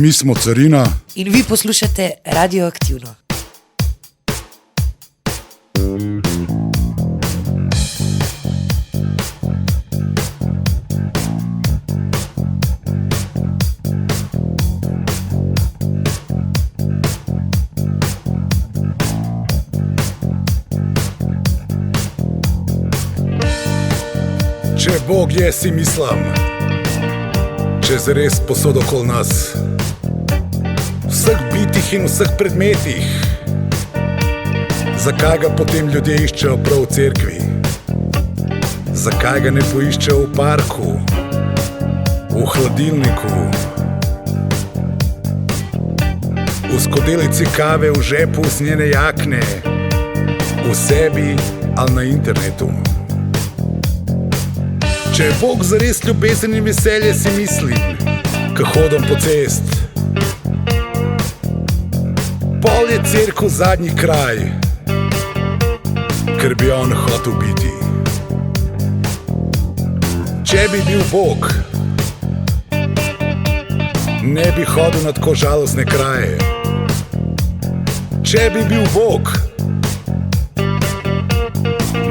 Mi smo Carina. In vi poslušate Radioaktivno. Če Bog je, si mislim, če zares posod okoli nas, vseh bitih in vseh predmetih, zakaj ga potem ljudje iščejo prav v cerkvi? Zakaj ga ne poiščejo v parku, v hladilniku, v skodelici kave, v žepu z njene jakne, v sebi ali na internetu? Če je Bog zares ljubezen in veselje, si mislim, ko hodim po cest. Pol je cerkev zadnji kraj, ker bi on hotel biti. Če bi bil Bog, ne bi hodil na tako žalostne kraje. Če bi bil Bog,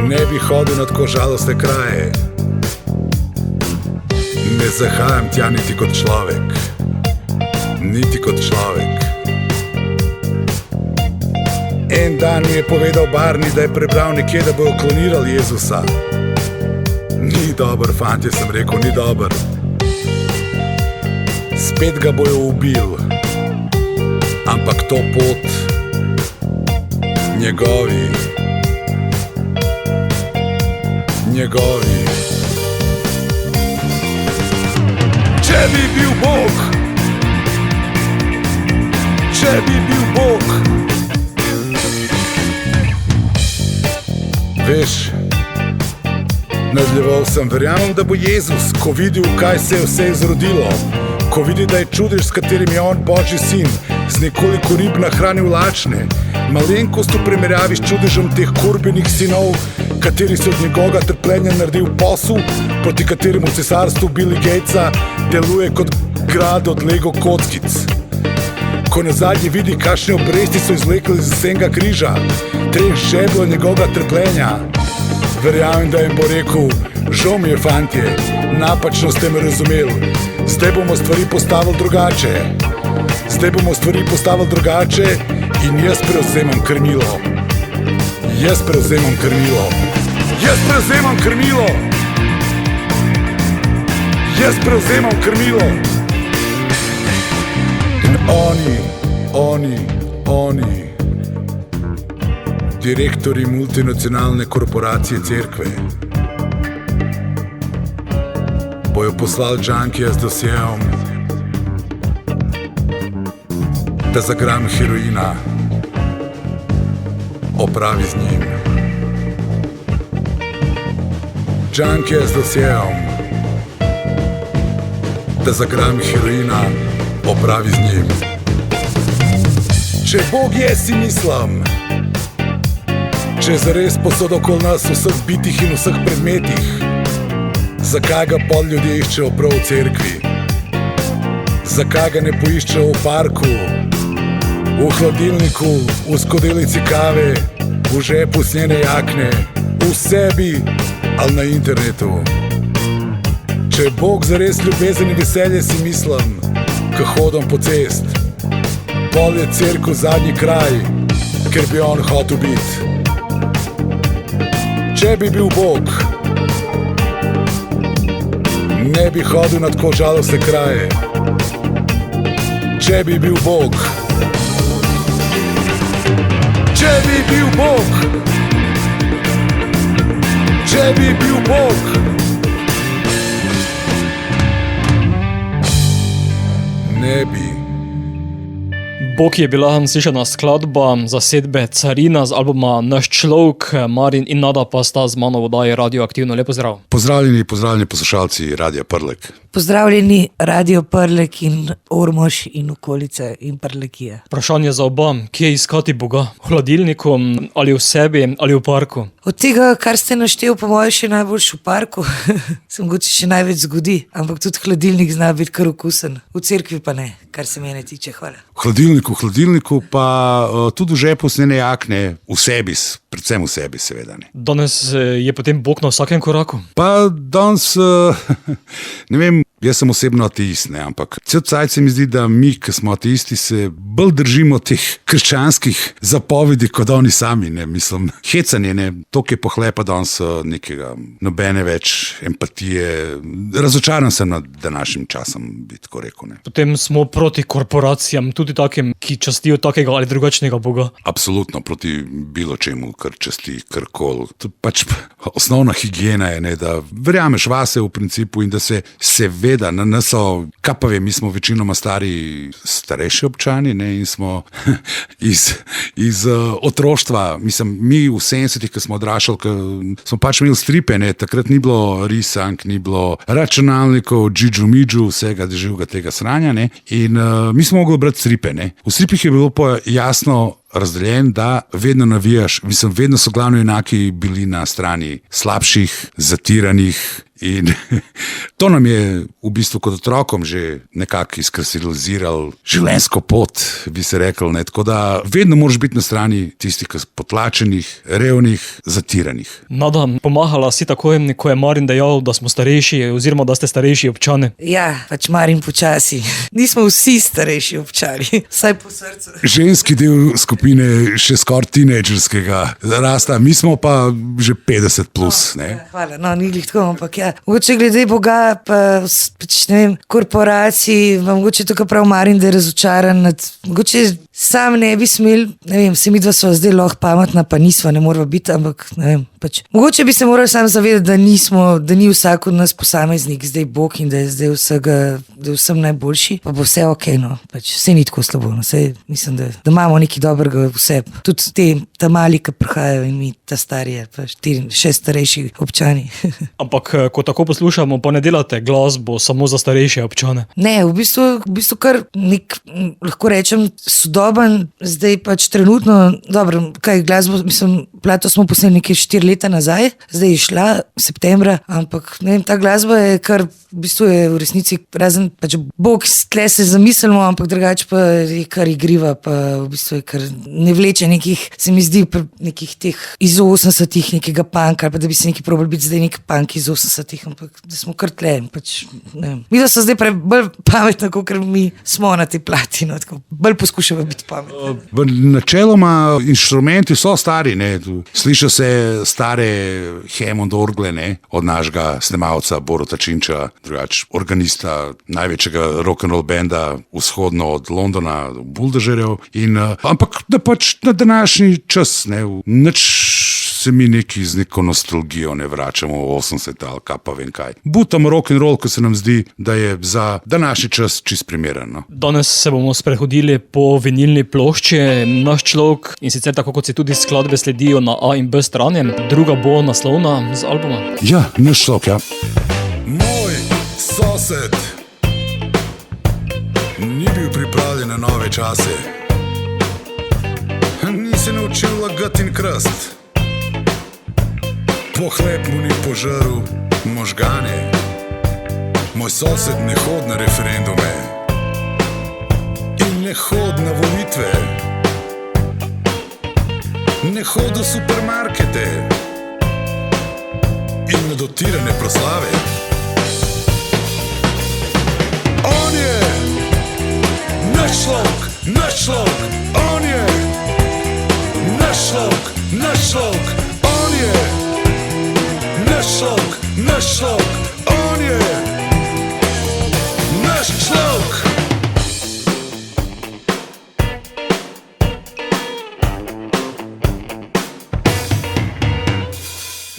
ne bi hodil na tako žalostne kraje. Ne zahajam tja niti kot človek, niti kot človek. En dan mi je povedal Barni, da je prebral nekje, da bojo klonirali Jezusa. Ni dober, fantje, sem rekel, ni dober. Spet ga bojo ubil, ampak to pot njegovi. Če bi bil Bog, če bi bil Bog. Veš, nadaljeval sem, verjamem, da bo Jezus, ko videl, kaj se je vse izrodilo, ko vidi, da je čudež, s katerim je on Božji sin, z nekoliko rib nahranil lačne, malenkost v primerjavi s čudežem teh kurbenih sinov, kateri se od njegovega trpljenja naredil posel, proti kateremu cesarstvu Billy Gatesa deluje kot grad od Lego kockic. Ko nazadnje vidi, kakšne obresti so izvlekli z lesenega križa, 3 žebljev njegovega trpljenja, verjamem, da jim bo rekel, žal mi je, fantje, napačno ste me razumeli, zdaj bomo stvari postavili drugače. Zdaj bomo stvari postavili drugače in jaz prevzemam krmilo. Jaz prevzemam krmilo. Jaz prevzemam krmilo. Jaz prevzemam krmilo. In oni, direktori multinacionalne korporacije cerkve, bojo poslali džankija z dosjeom, da za gram heroina opravi z njim. Džankija z dosjeom, da za gram heroina opravi z njim. Če Bog je, si mislim, če je zares posod okoli nas vseh bitih in vseh predmetih, zakaj ga pol ljudje iščejo prav v cerkvi? Zakaj ga ne poiščejo v parku, v hladilniku, v skodelici kave, v žepu z njene jakne, v sebi ali na internetu? Če je Bog zares ljubezen in veselje, si mislim, ko hodim po cest, pol je cerkev zadnji kraj, ker bi on hotel biti. Če bi bil Bog, ne bi hodil na tako žalostne kraje. Če bi bil Bog, če bi bil Bog, če bi bil Bog, ne bi. Bog je bila slišana skladba zasedbe Carina z albuma Naš človek, Marin in Nada pa sta z mano v oddaji Radioaktivno. Lep pozdrav. Pozdravljeni poslušalci Radia Prlek. Pozdravljeni Radio Prlek in Ormož in okolice in Prlekije. Vprašanje za oba, kje iskati Boga? V hladilniku ali v sebi ali v parku? Od tega, kar ste naštel, po mojem, še najboljši v parku, se mogoče še največ zgodi, ampak tudi hladilnik zna biti kar okusen. V cerkvi pa ne, kar se mene tiče. Hvala. V hladilniku pa tudi v žepu snene jakne, v sebi, predvsem v sebi, seveda. Ne. Danes je potem Bog na vsakem koraku. Pa danes, ne vem, jaz sem osebno ateist, ne, ampak cel cajt se mi zdi, da mi, ki smo ateisti, se bolj držimo teh krščanskih zapovedi, kot oni sami, ne, mislim, hecanje, ne, toliko je pohlepa danes nekega, nobene več empatije, razočaran sem nad današnjim časom, bi tako rekel, ne. Potem smo proti korporacijam, tudi takim, ki častijo takega ali drugačnega Boga. Absolutno proti bilo čemu, kar časti, karkoli. To pač osnovna higiena je, ne, da verjameš vase v principu in da se seveda, nas so, kaj pa vem, mi smo večinoma starejši občani, ne, in smo iz otroštva, mislim, mi v 70-ih, ko smo odraščali, ko smo pač imeli stripe, ne, takrat ni bilo risank, ni bilo računalnikov, džidžu-midžu, vsega živega tega sranja, ne, in mi smo mogli brati stripe, ne. V stripih je bilo pa jasno razdeljen, da vedno navijaš, mislim, vedno so glavno enaki bili na strani slabših, zatiranih in to nam je v bistvu kot otrokom že nekako izkristaliziralo življenjsko pot, bi se rekel, ne, tako da vedno moraš biti na strani tistih potlačenih, revnih, zatiranih. Nada, pomahala si tako, ko je Marin dejal, da smo starejši oziroma da ste starejši občani. Ja, pač Marin počasi. Nismo vsi starejši občani, vsaj po srcu. Ženski del skupine še skoraj teenagerskega rasta, mi smo pa že 50 plus, ne. Hvala, no, ni glih tako, ampak ja. Mogoče glede Boga, pa pač ne vem, korporacij, mogoče tukaj prav Marin, da je razočaran nad, mogoče sam ne bi smel, ne vem, se midva sva zdaj lahko pametna, pa nisva, ne morava biti, ampak ne vem, pač. Mogoče bi se morali sam zavedati, da ni vsak od nas posameznik zdaj Bog in da je zdaj da je vsem najboljši, pa bo vse okej, no, pač vse ni tako slabo, no, vse mislim, da imamo nekaj dobrega vse, tudi ta mali, ki prihajajo in mi ta starije, pa še starejši občani. Ampak, ko tako poslušamo, pa ne delate glasbo samo za starejše občane. Ne, v bistvu kar nek, lahko rečem, sodoben, zdaj pač trenutno, dobro, kaj glasbo, mislim, plato smo posneli nekaj 4 leta nazaj, zdaj je šla septembra, ampak ne vem, ta glasba je kar, v bistvu je v resnici razen, pač Bog, tle se zamislimo, ampak drugače pa je kar igriva, pa v bistvu je kar ne vleče nekih, se mi zdi, nekih teh iz 80-ih, nekega punka, ali pa da bi se neki probali biti zdaj nek punk iz 80-ih, ampak da smo kar tle, pač, ne vem. Mi da so zdaj bolj pametni, kot mi smo na tej plati, no, tako, bolj poskušamo biti pametni. Načeloma inštrumenti so stari, ne, sliša se stare Hammond orgle, ne, od našega snemalca Boruta Činča, drugač organista največjega rock'n'roll benda vzhodno od Londona, Buldožerjev, ampak da pač na današnji čas, ne, nič se mi neki z neko nostalgijo ne vračamo v 80 ali kaj pa vem kaj. Butam rock'n'roll, ko se nam zdi, da je za današnji čas čist primeren. No. Danes se bomo sprehodili po vinilni plošči Naš človek in sicer tako, kot se tudi skladbe sledijo na A in B strani. Druga bo naslovna z albuma. Ja, Naš človek, ja. Moj sosed ni bil pripravljen na nove čase. Ni se naučil lagati in krast. Pohlep mu ni požrl možgane. Moj sosed ne hod na referendume in ne hod na volitve. Ne hod v supermarkete in na dotirane proslave. On je naš človek, naš človek. On je naš človek, naš človek. On je naš človek, naš človek. On je naš človek.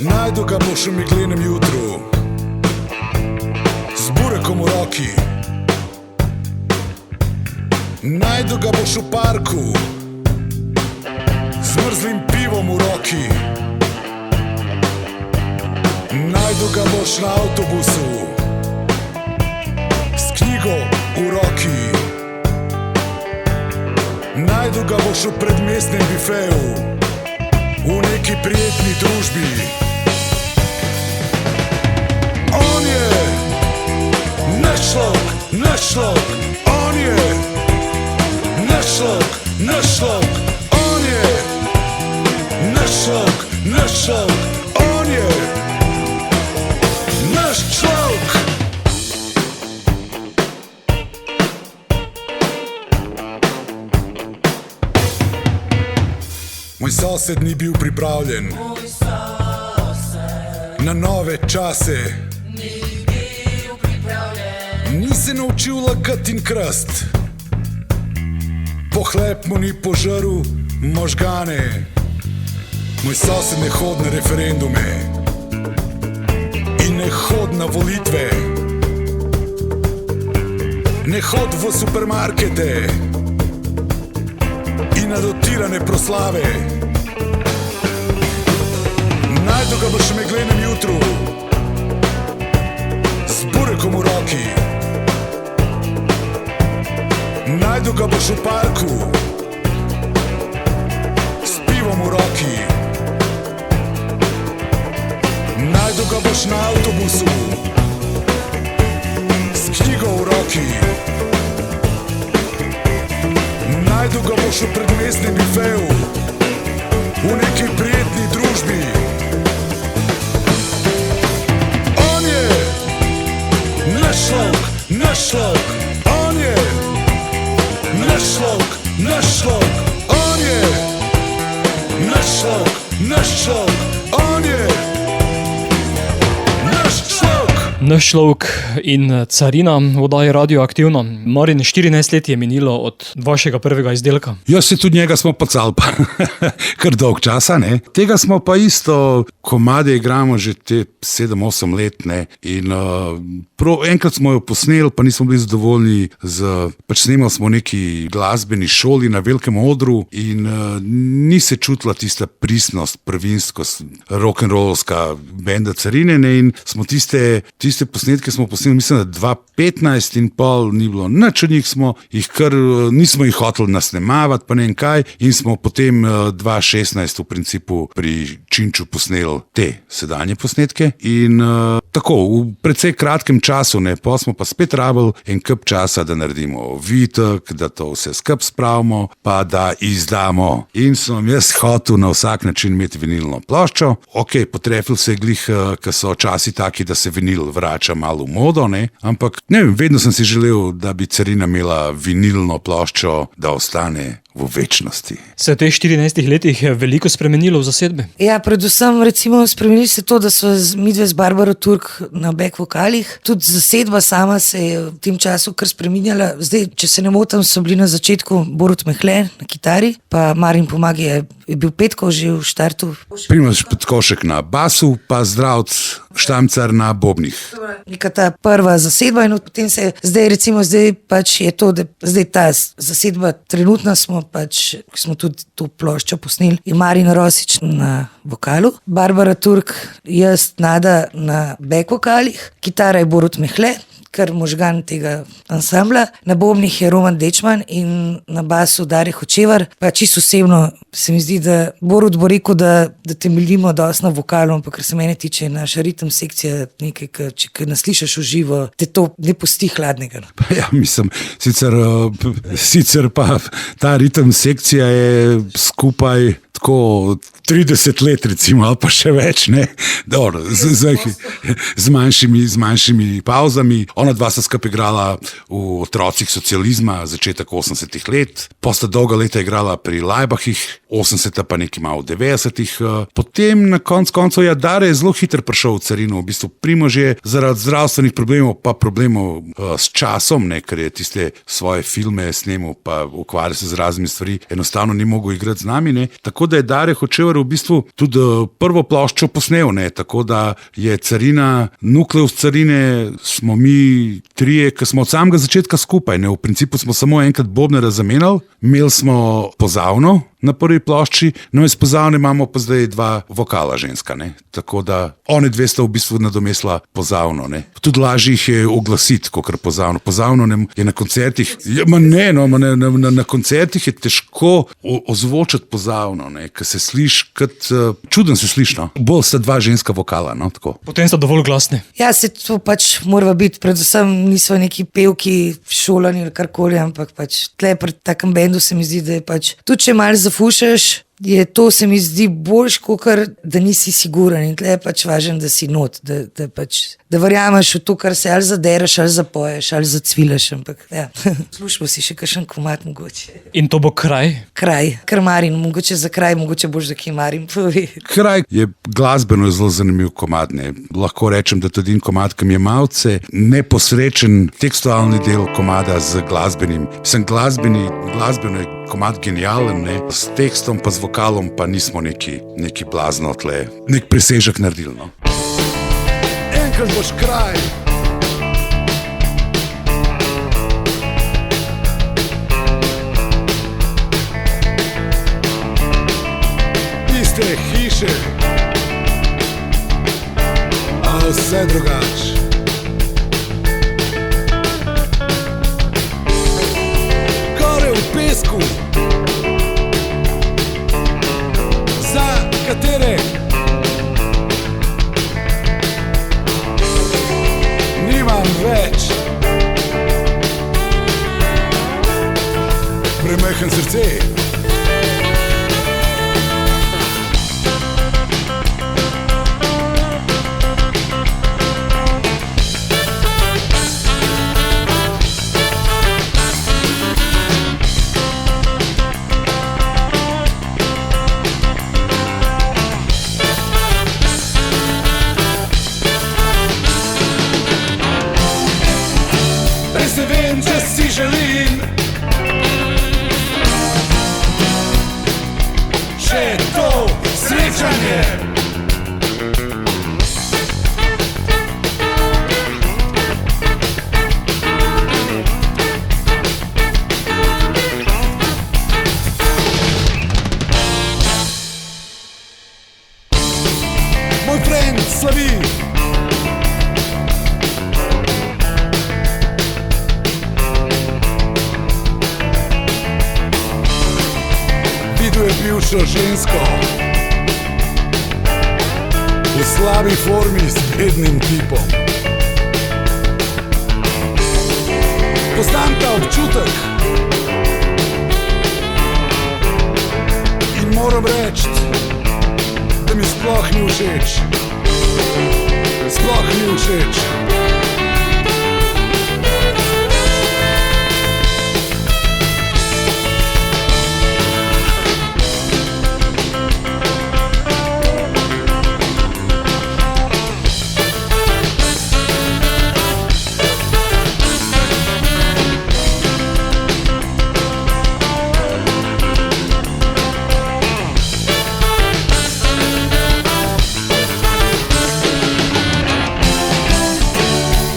Najdu ga boš v meglenem jutru z burekom v roki. Najdu ga boš v parku z mrzlim pivom v roki. Najdu ga boš na avtobusu s knjigo v roki. Najdu ga boš v predmestnem bifeju v neki prijetni družbi. On je naš človek, naš človek, on je naš človek, naš človek, on je naš človek, naš človek, on je naš človek. Moj sosed ni bil pripravljen na nove čase. Ni se naučil lagati in krast. Pohlep mu ni požrl možgane. Moj sosed ne hod na referendume in ne hod na volitve. Ne hod v supermarkete in na dotirane proslave. Najdu ga boš v meglenem jutru z burekom v roki. Najdu ga boš v parku s pivom v roki. Najdu ga boš na avtobusu s knjigo v roki. Najdu ga boš v predmestnem bifeju v neki prijetni družbi. On je naš človek, naš človek, on je naš človek, naš človek, on je naš človek, naš človek, on je naš človek. Naš človek in carina v oddaji Radioaktivno. Marin, 14 let je minilo od vašega prvega izdelka. Ja, se tudi njega smo pacali pa kar dolg časa, ne. Tega smo pa isto, komade igramo že te 7-8 let, ne. In prav enkrat smo jo posneli, pa nismo bili zadovoljni pač snemali smo v neki glasbeni šoli na velikem odru in ni se čutila tista pristnost, prvinskost, rock'n'rollovska benda Carine, ne. In smo tiste posnetke smo posneli, mislim, da 2015 in pol ni bilo nič od njih, nismo jih hoteli nasnemavati, pa ne vem kaj, in smo potem 2016 v principu pri Činču posneli te sedanje posnetke in tako, v precej kratkem času, ne, pa smo pa spet rabili en kup časa, da naredimo vitek, da to vse skup spravimo, pa da izdamo. In sem jaz hotel na vsak način imeti vinilno ploščo. Ok, potrefil se je glih, ker so časi taki, da se vinil vrača malo v modo, ne, ampak ne vem, vedno sem si želel, da bi Carina imela vinilno ploščo, da ostane v večnosti. Se je v teh 14 letih veliko spremenilo v zasedbi? Ja, predvsem recimo spremenili se to, da so midve z Barbaro Turk na back vokalih. Tudi zasedba sama se je v tem času kar spreminjala. Zdaj, če se ne motim, so bili na začetku Borut Mehle na kitari, pa Marin Pomagi je bil Petkov že v štartu. Primož Petkošek na basu, pa Zdravc Štamcar na bobnih. Neka ta prva zasedba in potem se zdaj pač je to, da zdaj ta zasedba trenutna smo tudi to ploščo posneli. Je Marin Rosič na vokalu, Barbara Turk, jaz, Nada na back vokalih, kitara je Borut Mehle, kar možgan tega ansambla, na bobnih je Roman Dečman in na basu Darje Hočevar. Pa čisto osebno se mi zdi, da Borut bo rekel, da temeljimo dosti na vokalu, ampak kar se mene tiče, je naša ritem sekcija nekaj, če nas slišiš v živo, te to ne pusti hladnega. Ja, mislim, sicer pa ta ritem sekcija je skupaj tako 30 let recimo, ali pa še več, ne? Dobro, z manjšimi pauzami. Ona dva sta skupaj igrala v Otrocih socializma, začetek 80-ih let, pa sta dolga leta igrala pri Laibachih, 80-ta pa nekaj malo v 90-ih. Potem na koncu Dare je zelo hitro prišel v Carino, v bistvu Primož je zaradi zdravstvenih problemov, pa problemov s časom, ne, ker je tiste svoje filme snemal, pa ukvarja se z raznimi stvari, enostavno ni mogel igrati z nami, ne. Tako da je Darje Hočevar v bistvu tudi prvo ploščo posnel, ne, tako da je Carina, nukleus Carine smo mi trije, ki smo od samega začetka skupaj, ne, v principu smo samo enkrat bobnera zamenjali, imeli smo pozavno na prvi plošči, no iz pozavne imamo pa zdaj 2 vokala ženska, ne? Tako da one 2 sta v bistvu nadomestila pozavno, ne? Tudi lažje jih je oglasiti, kakor pozavno. Pozavno je na koncertih, na koncertih je težko ozvočiti pozavno, ne? Ker se sliši, čuden se sliši, no? Bolj sta 2 ženska vokala, no, tako. Potem sta dovolj glasni. Ja, se to pač mora biti, predvsem niso neki pevki šolani ali karkoli, ampak pač tle pri takem bendu se mi zdi, da je pač, tudi če malo zafušaš, je to se mi zdi boljš, kakor da nisi siguren in tle je pač važno, da si not, da verjameš v to, kar se ali zadereš, ali zapoješ, ali zacvilaš, ampak ja, slušamo si še kakšen komad mogoče. In to bo kraj? Kraj, kar Marin, mogoče za kraj, mogoče boš, da ki Marin pove. Kraj je glasbeno zelo zanimiv komad, ne. Lahko rečem, da tudi komad, ki mi je malce neposrečen tekstualni del komada z glasbenim. Glasbeno je komad genijalen, ne. S tekstom pa z vokalom pa nismo neki blazno tle, nek presežek naredili, no. Enkrat boš kraj. Iste hiše, a vse drugač. Gore v pesku, za katere nimam več premehen srce. Res ne vem, če si želim še to srečanje. Moj friend slavi. Videl je bivšo žensko v slabi formi s bednim tipom. Poznam ta občutek in moram reči, da mi sploh ni všeč. Sploh ni všeč.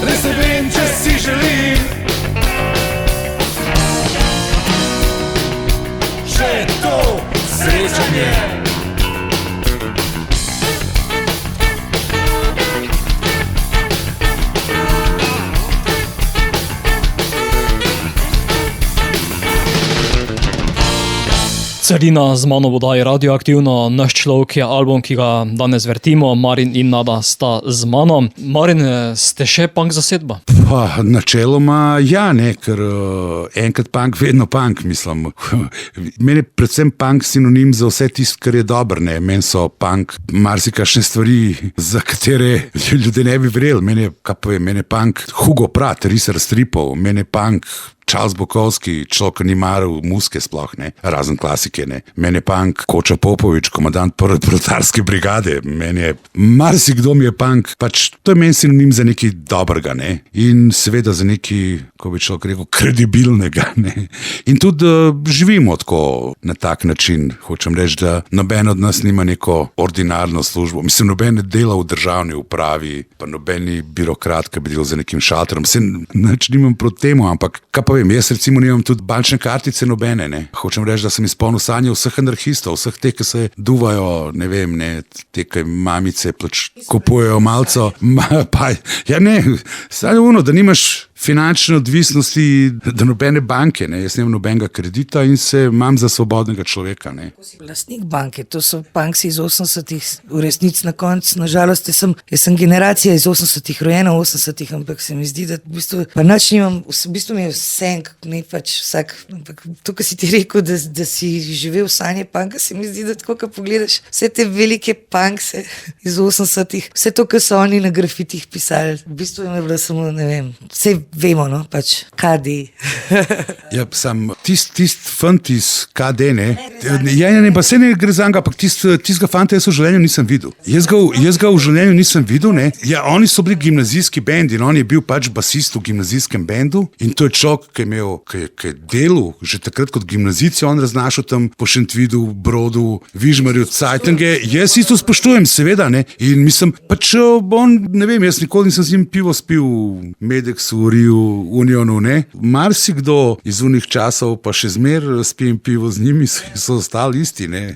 Res ne vem, če si želim še to srečanje. Carina z mano v oddaji Radioaktivno, naš človek je album, ki ga danes vrtimo, Marin in Nada sta z mano. Marin, ste še punk zasedba? Pa, načeloma ja, ne, ker enkrat punk, vedno punk, mislim. Meni je predvsem punk sinonim za vse tisto, kar je dobro, ne. Meni so punk marsikašne stvari, za katere ljudje ne bi verjeli. Meni je punk Hugo Pratt, riser stripov, meni je punk Charles Bukowski, človek, ki ni maral muske sploh, ne, razen klasike, ne. Meni je punk Koča Popovič, komandant prve proletarske brigade, meni je, marsikdo mi je punk, pač to je meni sinonim za nekaj dobrega, ne, in seveda za nekaj, ko bi človek rekel, kredibilnega, ne. In tudi živimo tako na tak način, hočem reči, da noben od nas nima neko ordinarno službo, mislim, noben ne dela v državni upravi, pa nobeni birokrat, ki bi delal za nekim šalterom, se nič nimam proti temu, ampak kaj pa povem, jaz recimo nimam tudi bančne kartice nobene, ne. Hočem reči, da sem izpolnil sanje vseh anarhistov, vseh teh, ki se duvajo, ne vem, ne, te, ki mamice kupujejo malco, ja ne, samo ono, da nimaš finančne odvisnosti do nobene banke, ne. Jaz nimam nobenega kredita in se imam za svobodnega človeka, ne. Lastnik banke, to so banki iz 80-ih, v resnici na koncu, nažalost, jaz sem generacija iz 80-ih, rojena v 80-ih, ampak se mi zdi, da v bistvu, pa nič nimam, v bistvu mi je vse, ne pač vsak, ampak to, kar si ti rekel, da si živel sanje panka, se mi zdi, da tako, ko pogledaš vse te velike punkse iz 80-ih, vse to, kar so oni na grafitih pisali, v bistvu je bilo samo, ne vem, vse vemo, no, pač KD. Ja, sam tisti fant iz KD, ne, ne, pa se ne gre za njega, ampak tistega fanta jaz v življenju nisem videl. Jaz ga v življenju nisem videl, ne. Ja, oni so bili gimnazijski bend in on je bil pač basist v gimnazijskem bendu in to je človek, ki je delal že takrat kot gimnazijci, on raznašal tam po Šentvidu, Brodu, Vižmarju, Cajtange. Jaz isto spoštujem, seveda, ne. In mislim, pač on, ne vem, jaz nikoli nisem z njim pivo spil, Medexu, Riu, Unionu, ne. Marsikdo iz unih časov pa še zmer spijem pivo z njimi, so ostali isti, ne.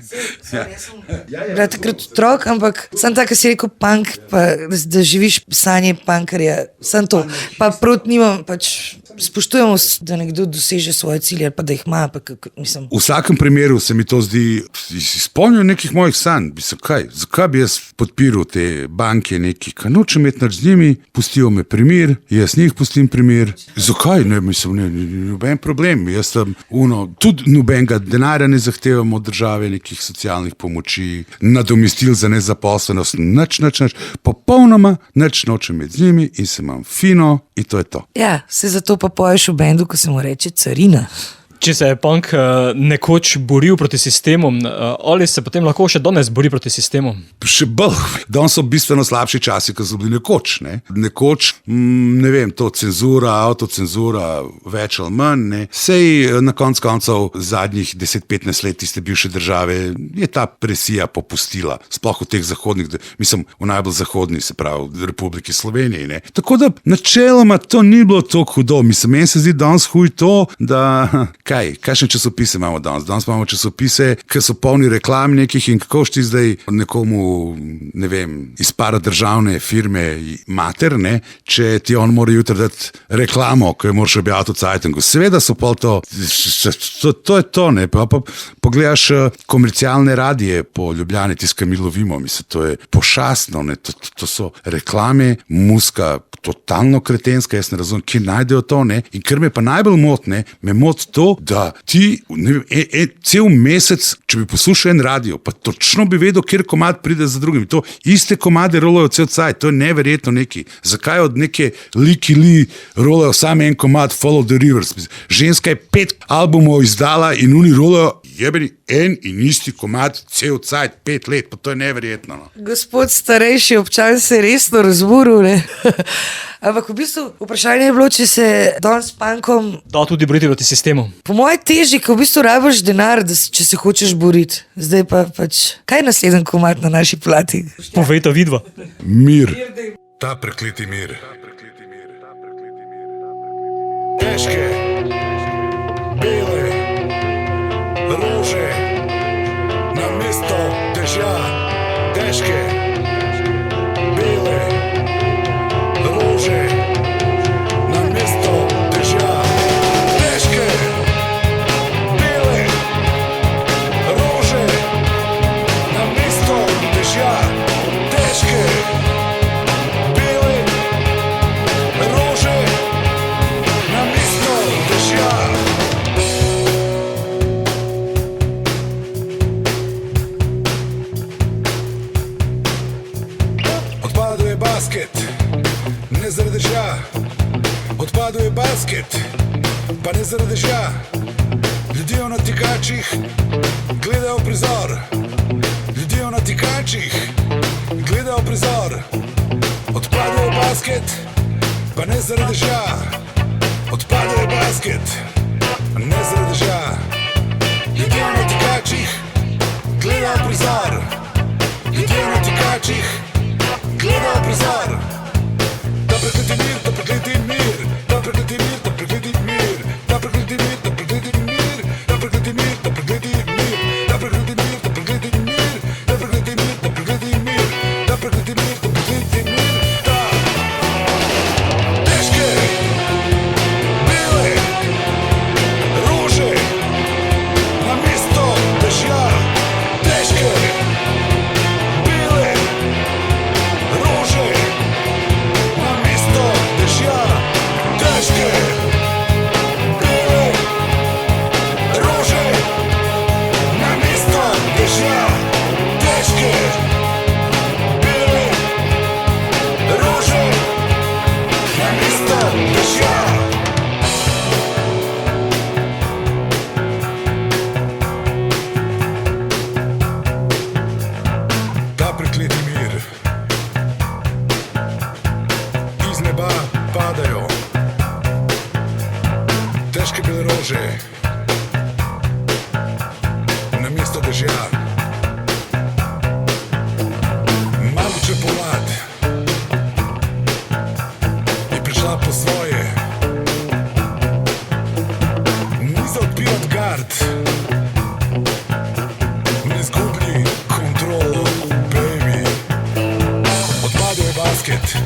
Bila takrat otrok, ampak sem tako, si rekel punk, pa da živiš sanje punkerja, sem to. Pa proti nimam, pač spoštujemo, da nekdo doseže svoje cilje, pa da jih ima, pa mislim. V vsakem primeru se mi to zdi izpolnjeno nekih mojih sanj. Zakaj bi jaz podpiral te banke neki, ki nočem imeti nič z njimi, pustijo me pri miru, jaz njih pustim pri miru. Zakaj? Ne, mislim, ne, noben problem. Jaz tam tudi nobenega denarja ne zahtevam od države, nekih socialnih pomoči, nadomestil za nezaposlenost, nič. Popolnoma nič nočem imeti z njimi in se imam fino in to je to. Ja, se zato pa poješ v bendu, ko se mu reče carina. Če se je punk nekoč boril proti sistemom, ali se potem lahko še danes bori proti sistemom? Še bolj. Danes so bistveno slabši časi, kot so bili nekoč. Ne? Nekoč, ne vem, to cenzura, avtocenzura, več ali manj. Ne? Sej na koncev zadnjih 10-15 let tiste bivše države je ta presija popustila. Sploh v teh zahodnih, mislim, v najbolj zahodni, se pravi, v Republiki Sloveniji. Ne? Tako da načeloma to ni bilo tako hudo. Mislim, meni se zdi danes huj to, da kakšne časopise imamo danes? Danes imamo časopise, ki so polni reklam nekih in kako ti zdaj nekomu, ne vem, iz paradržavne firme mater, ne, če ti on mora jutri dati reklamo, ko jo moraš objaviti v Cajtangu. Seveda so pol to je to, ne, pa pogledaš komercialne radije po Ljubljani, tisto, mi lovimo, mislim, to je pošastno, ne, to so reklame, muzika, totalno kretenska, jaz ne razumem, kje najdejo to, ne, in ker me pa najbolj moti, me moti to, da ti, ne vem, cel mesec, če bi poslušal en radio, pa točno bi vedel, kjer komad pride za drugim. To iste komade rolajo cel cajt, to je neverjetno neki. Zakaj od neke Liki Lee rolajo samo en komad Follow the Rivers? Ženska je 5 albumov izdala in oni rolajo jebeni en in isti komad cel cajt, 5 let, pa to je neverjetno. No. Gospod starejši občan se je resno razburil, ne? Ampak v bistvu vprašanje je bilo, če se danes s punkom da tudi boriti proti sistemu. Po mojem teži, ko v bistvu rabiš denar, če se hočeš boriti. Zdaj pa pač, kaj je naslednji komad na naši plati? Povejte vidva. Mir. Ta prekleti mir. Težke, bele, rože, namesto dežja. Težke, bele, rože, namesto dežja. Težke, bele, rože, namesto dežja. Težke, bele, rože, namesto dežja. Odpadel je basket, ne zaradi dežja. Odpadel je basket, pa ne zaradi dežja. Ljudje v natikačih gledajo prizor. Ljudje v natikačih gledajo prizor. Odpadel je basket, pa ne zaradi dežja. Odpadel je basket, pa ne zaradi dežja. Ljudje v natikačih gledajo prizor. Ljudje v natikačih gledajo prizor. Ta prekleti mir, ta prekleti mir, ta prekleti mir, ta prekleti mir, ta Bernard, ne zgubi kontrolo, baby. Odpadel je basket,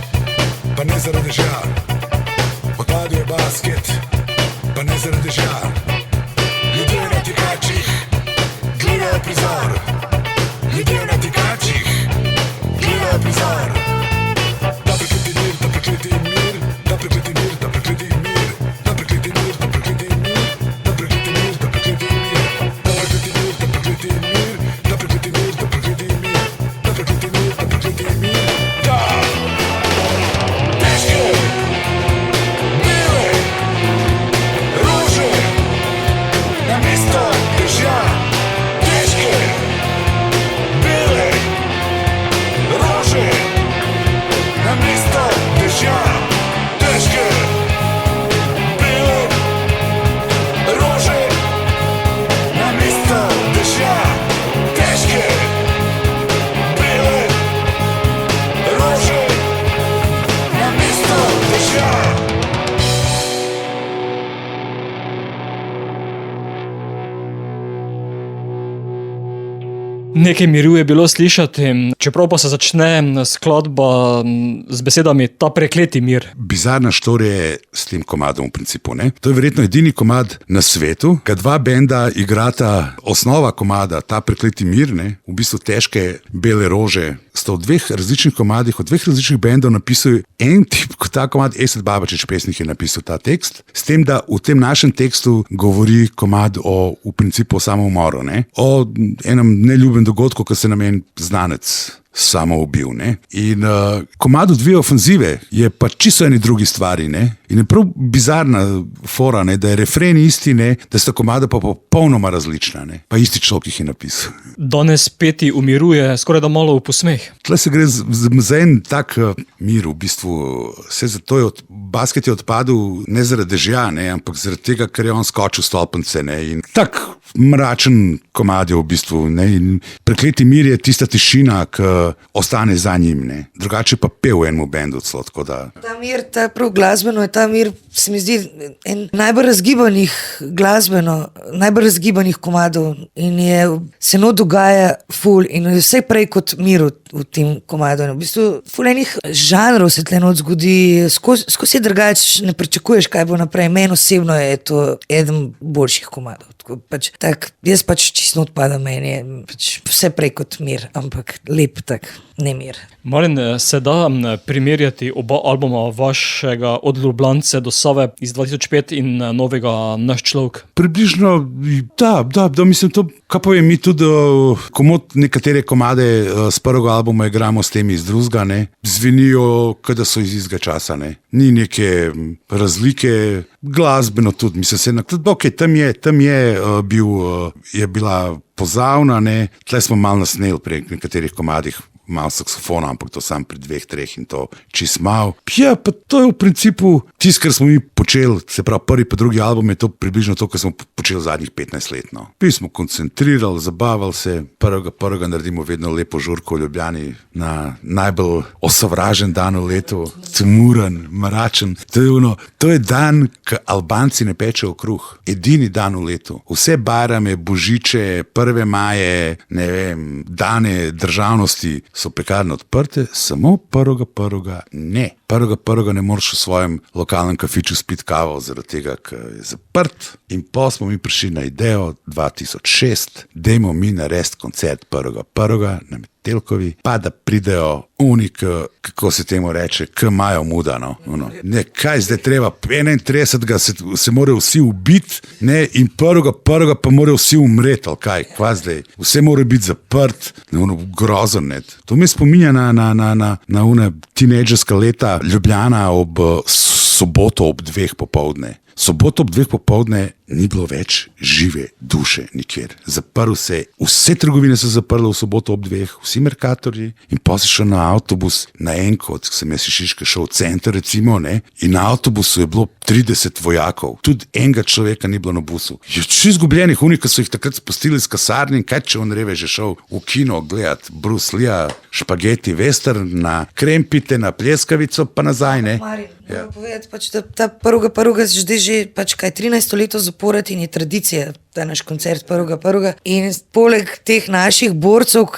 pa ne zaradi dežja. Odpadel je basket, pa ne zaradi dežja. Ljudje na tekačih gledajo prizor. Ljudje na tekačih gledajo prizor. Ta prekleti mir, ta prekleti mir, ta prekleti mir, ta prekleti mir, ta prekleti mir, ta prekleti mir, ta prekleti mir, ta prekleti mir, ta prekleti mir, ta prekleti mir, ta prekleti mir, ta prekleti mir, ta prekleti mir, ta prekleti mir. Da! Težke! Bele! Rože! Namesto dežja! Težke! Bele! Rože! Namesto dežja! Težke! Bele! Rože! Namesto dežja! Težke! Bele! Rože! Namesto dežja! Nekaj miru je bilo slišati, čeprav pa se začne skladba z besedami ta prekleti mir. Bizarna štorija je s tem komadom v principu. Ne? To je verjetno edini komad na svetu, kad dva benda igrata osnova komada, ta prekleti mir, ne? V bistvu težke bele rože, sta v dveh različnih komadih, od dveh različnih bendov napisal en tip, kot ta komad, Esed Babačič, pesnik, je napisal ta tekst, s tem, da v tem našem tekstu govori komad o, v principu, samoumoru, ne? O enem neljubem dogodku, ko se nam en znanec samo ubil. Ne? In komadu dve ofenzive je pa čisto eni drugi stvari. Ne? In je prav bizarna fora, ne? Da je refren isti, ne? Da sta komada pa popolnoma različna. Ne? Pa isti človek jih je napisal. Danes peti umiruje skoraj da malo v posmeh. Tle se gre za en tak mir, v bistvu. Basket je odpadel ne zaradi dežja, ne? Ampak zaradi tega, ker je on skočil stolpnice. In tak mračen komad je v bistvu. Ne? In prekleti mir je tista tišina, ki ostane za njim. Ne? Drugače pa pel v enem bendu celo. Ta mir, ta prav glasbeno je ta mir, se mi zdi, en najbolj razgibanih glasbeno, najbolj razgibanih komadov in se dogaja ful in je vse prej kot mir v tem komadu. V bistvu ful enih žanrov se tle not zgodi, skozi je drugače, ne pričakuješ, kaj bo naprej. Meni osebno je to eden boljših komadov. Jaz čisto odpadam, meni je vse prej kot mir, ampak lep tak, ne mir. Marin, se da primerjati oba albuma vašega Od Ljubljance do Save iz 2005 in novega Naš človek? Približno, da, mislim to, kaj povem, mi tudi nekatere komade z prvega albuma igramo s temi iz drugega, ne, zvenijo, kada so iz istega časa, ne. Ni neke razlike, glasbeno tudi, mislim se, ok, tam je bila pozavna, ne, tle smo malo nasneli pri nekaterih komadih, malo saksofona, ampak to sam pri 2, 3 in to čist mal. Ja, pa to je v principu tisto, kar smo mi počeli, se pravi prvi pa drugi album je to približno to, kar smo počeli zadnjih 15 let. No. Mi smo koncentrirali, zabavali se, prvega naredimo vedno lepo žurko v Ljubljani na najbolj osovražen dan v letu, temuren, mračen. To je dan, ko Albanci ne pečejo kruh. Edini dan v letu. Vse barame, božiče, 1. maje, ne vem, dane državnosti so pekarne odprte, samo 1.1. ne. 1.1. ne moreš v svojem lokalnem kafiču spiti kavo, zaradi tega, ker je zaprt. In pa smo mi prišli na idejo 2006, dajmo mi narediti koncert 1.1. na Metelkovi, pa da pridejo kako se temu reče, ki imajo muda. No. Ne, kaj zdaj treba, 31. se morajo vsi ubiti, ne, in 1.1. pa morajo vsi umreti, ali kaj zdaj, vse mora biti zaprt, grozen. Ne. To me spominja na une tinejdžerska leta Ljubljana ob soboto ob 2 popoldne. Soboto ob 2 popoldne ni bilo več žive duše nikjer. Zaprl se, vse trgovine so zaprle v soboto ob 2, vsi merkatorji, in pa si šel na avtobus na enko, kot sem jaz iz Šiške šel v center recimo, ne, in na avtobusu je bilo 30 vojakov, tudi enega človeka ni bilo na busu. Je še izgubljenih unik, ki so jih takrat spustili iz kasarne, in kaj če on reve že šel v kino gledat Bruce Leeja, špageti western, na krempite, na pleskavico, pa nazaj, ne. Marin, moram povedati, da ta 1.1. zdaj že 13. leto zapored in je tradicija. ta naš koncert 1.1. In poleg teh naših borcev,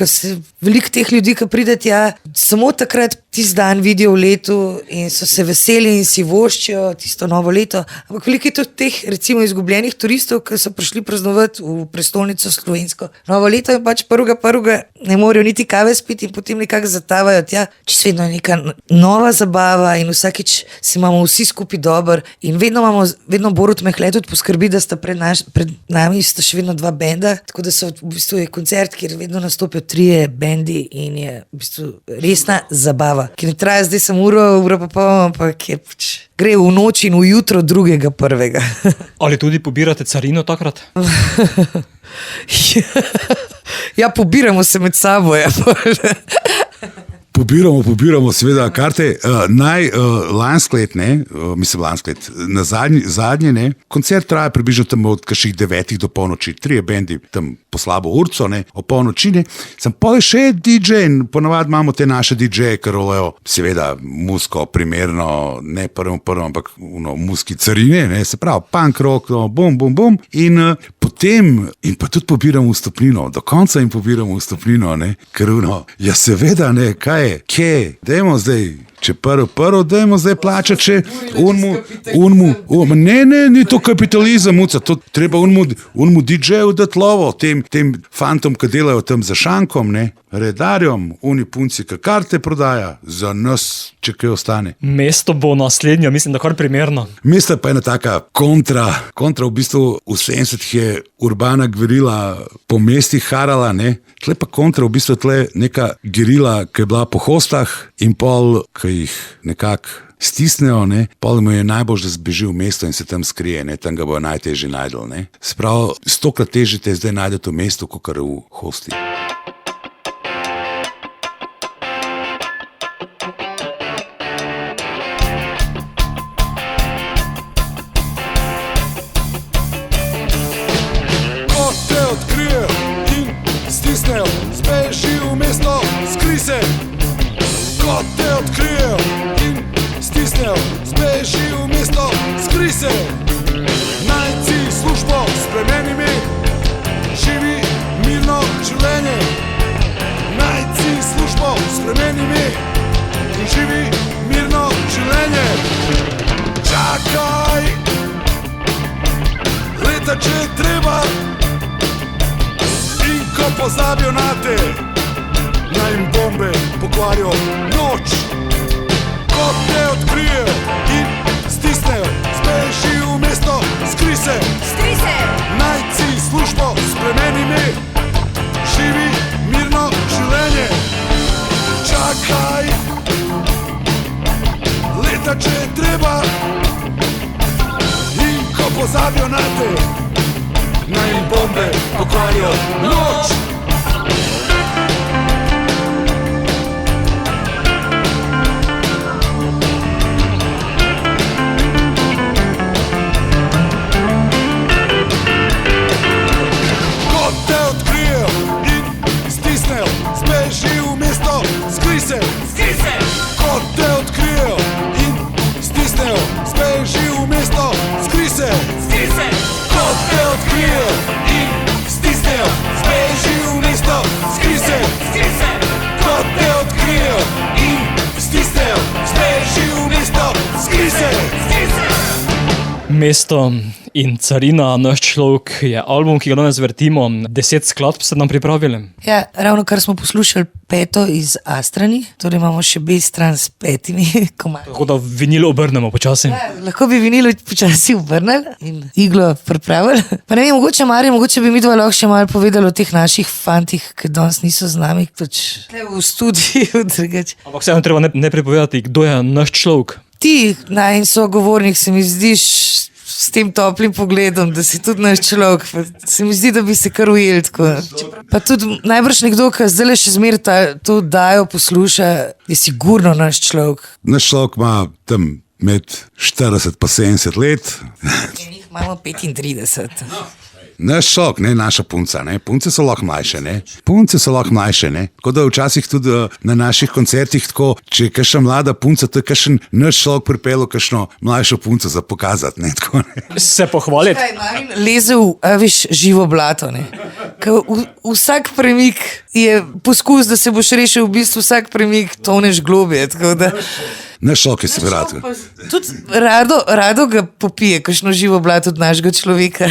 veliko teh ljudi, ki pride tja, samo takrat tisti dan vidijo v letu in so se veseli in si voščijo tisto novo leto. Ampak veliko je tudi teh, recimo, izgubljenih turistov, ki so prišli praznovati v prestolnico slovensko novo leto in pač 1.1. ne morejo niti kave spiti in potem nekako zatavajo tja. Čisto vedno je neka nova zabava in vsakič se imamo vsi skupaj dobro in vedno Borut Mehle tudi poskrbi, da sta pred nami sta še vedno 2 benda, tako da so v bistvu je koncert, kjer vedno nastopijo 3 bendi in je v bistvu resna zabava, ki ne traja zdaj samo uro pa pol, ampak je gre v noč in v jutro 2.1. Ali tudi pobirate carino takrat? Ja, pobiramo se med sabo, ja. Pobiramo seveda karte. Lansko let, na zadnje, ne, koncert traja približno tam od kakšnih 9 do polnoči, 3 bendi tam po slabo urco, ne, o polnoči, ne. Sem pa še DJ in ponavadi imamo te naše DJ-je, ki rolajo seveda muziko primerno, ne prvo, ampak muziki carine, ne, se pravi punk rock, bum, in potem in pa tudi pobiramo vstopnino, do konca jim pobiramo vstopnino, ne, ker ja seveda, ne, kaj je, kje, dajmo zdaj, če prvo, dajmo zdaj plačati, če ni to kapitalizem, to treba unmu DJ-ju dati lovo, tem fantom, ki delajo tam za šankom, ne, redarjom, uni punci, ki karte prodaja, za nas, če kaj ostane. Mesto bo naslednjo, mislim, da kar primerno. Mesto pa je ena taka kontra v bistvu v 70-ih je urbana gverila po mestih harala, ne, tle pa kontra v bistvu tle neka gerila, ki je bila po hostah in pol, ki jih nekako stisnejo, ne, pol mu je najbolj, da zbeži v mesto in se tam skrije, ne, tam ga bo najtežje najdel, ne. Sprav, 100-krat težje te zdaj najdete v mestu, kakor v hosti. Zbeži v mesto, skri se, ko te odkrijejo in stisnejo. Zbeži v mesto, skri se, najdi službo, spremeni mi, živi mirno življenje. Najdi službo, spremeni mi in živi mirno življenje. Čakaj, leta če treba. Ko pozabijo na te, naj jim bombe pokvarijo noč. Ko te odkrijejo in stisnejo, zbeži v mesto, skri se, najdi službo, spremeni me, živi mirno življenje. Čakaj, leta če je treba. In ko pozabijo na te, naj jim bombe pokvarijo noč. Ko te odkrijejo in stisnejo, zbeži v mesto, skri se. Ko te odkrijejo in stisnejo, zbeži v mesto, skri se. Ko te odkrijejo in stisnejo, zbeži v mesto, skri se. Ko te odkrijejo in stisnejo, zbeži v mesto, skri se. Mesto in carina, naš človek je album, ki ga danes vrtimo. 10 skladb ste nam pripravili. Ja, ravno kar smo poslušali 5. iz Astrani, torej imamo še B stran s 5 komadi. Tako da vinil obrnemo počasi. Ja, lahko bi vinil počasi obrnili in iglo pripravili. Pa ne vem, mogoče bi mi dva lahko še malo povedali o teh naših fantih, ki danes niso z nami, pač v studiu drugače. Ampak vseeno treba ne prepovedati, kdo je naš človek. Ti, najin sogovornik, se mi zdiš s tem toplim pogledom, da si tudi naš človek. Se mi zdi, da bi se kar ujel tako. Pa tudi najbrž nekdo, ki zdaj še zmer to dajo posluša, je sigurno naš človek. Naš človek ima tam med 40 pa 70 let. In jih imamo 35. Naš šok, ne naša punca, ne. Punce so lahko mlajše, ne. Punce so lahko mlajše, ne. Tako da včasih tudi na naših koncertih tako, če je kakšna mlada punca, to je kakšen naš šok pripelo kakšno mlajšo punco za pokazati, ne, tako ne. Se pohvaliti. Leze v, veš, živo blato. Vsak premik je poskus, da se boš rešil, v bistvu vsak premik toneš globje. Naš šok je se vrat. Tudi rado ga popije, kakšno živo blato od našega človeka.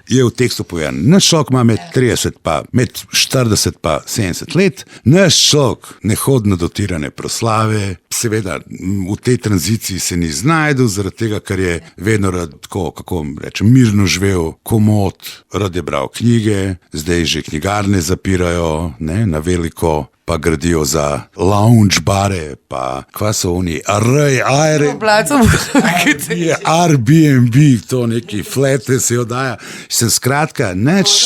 Je v tekstu povedan, naš šok ima med 30 pa med 40 pa 70 let, naš šok ne hodi na dotirane proslave, seveda v tej tranziciji se ni znajdel, zaradi tega, ker je vedno rad tako, kako rečem, mirno živel, komod, rad je bral knjige, zdaj že knjigarne zapirajo, ne, na veliko, pa gradijo za lounge bare, pa kva so oni, Airbnb, to neki flete se oddaja. Skratka, naš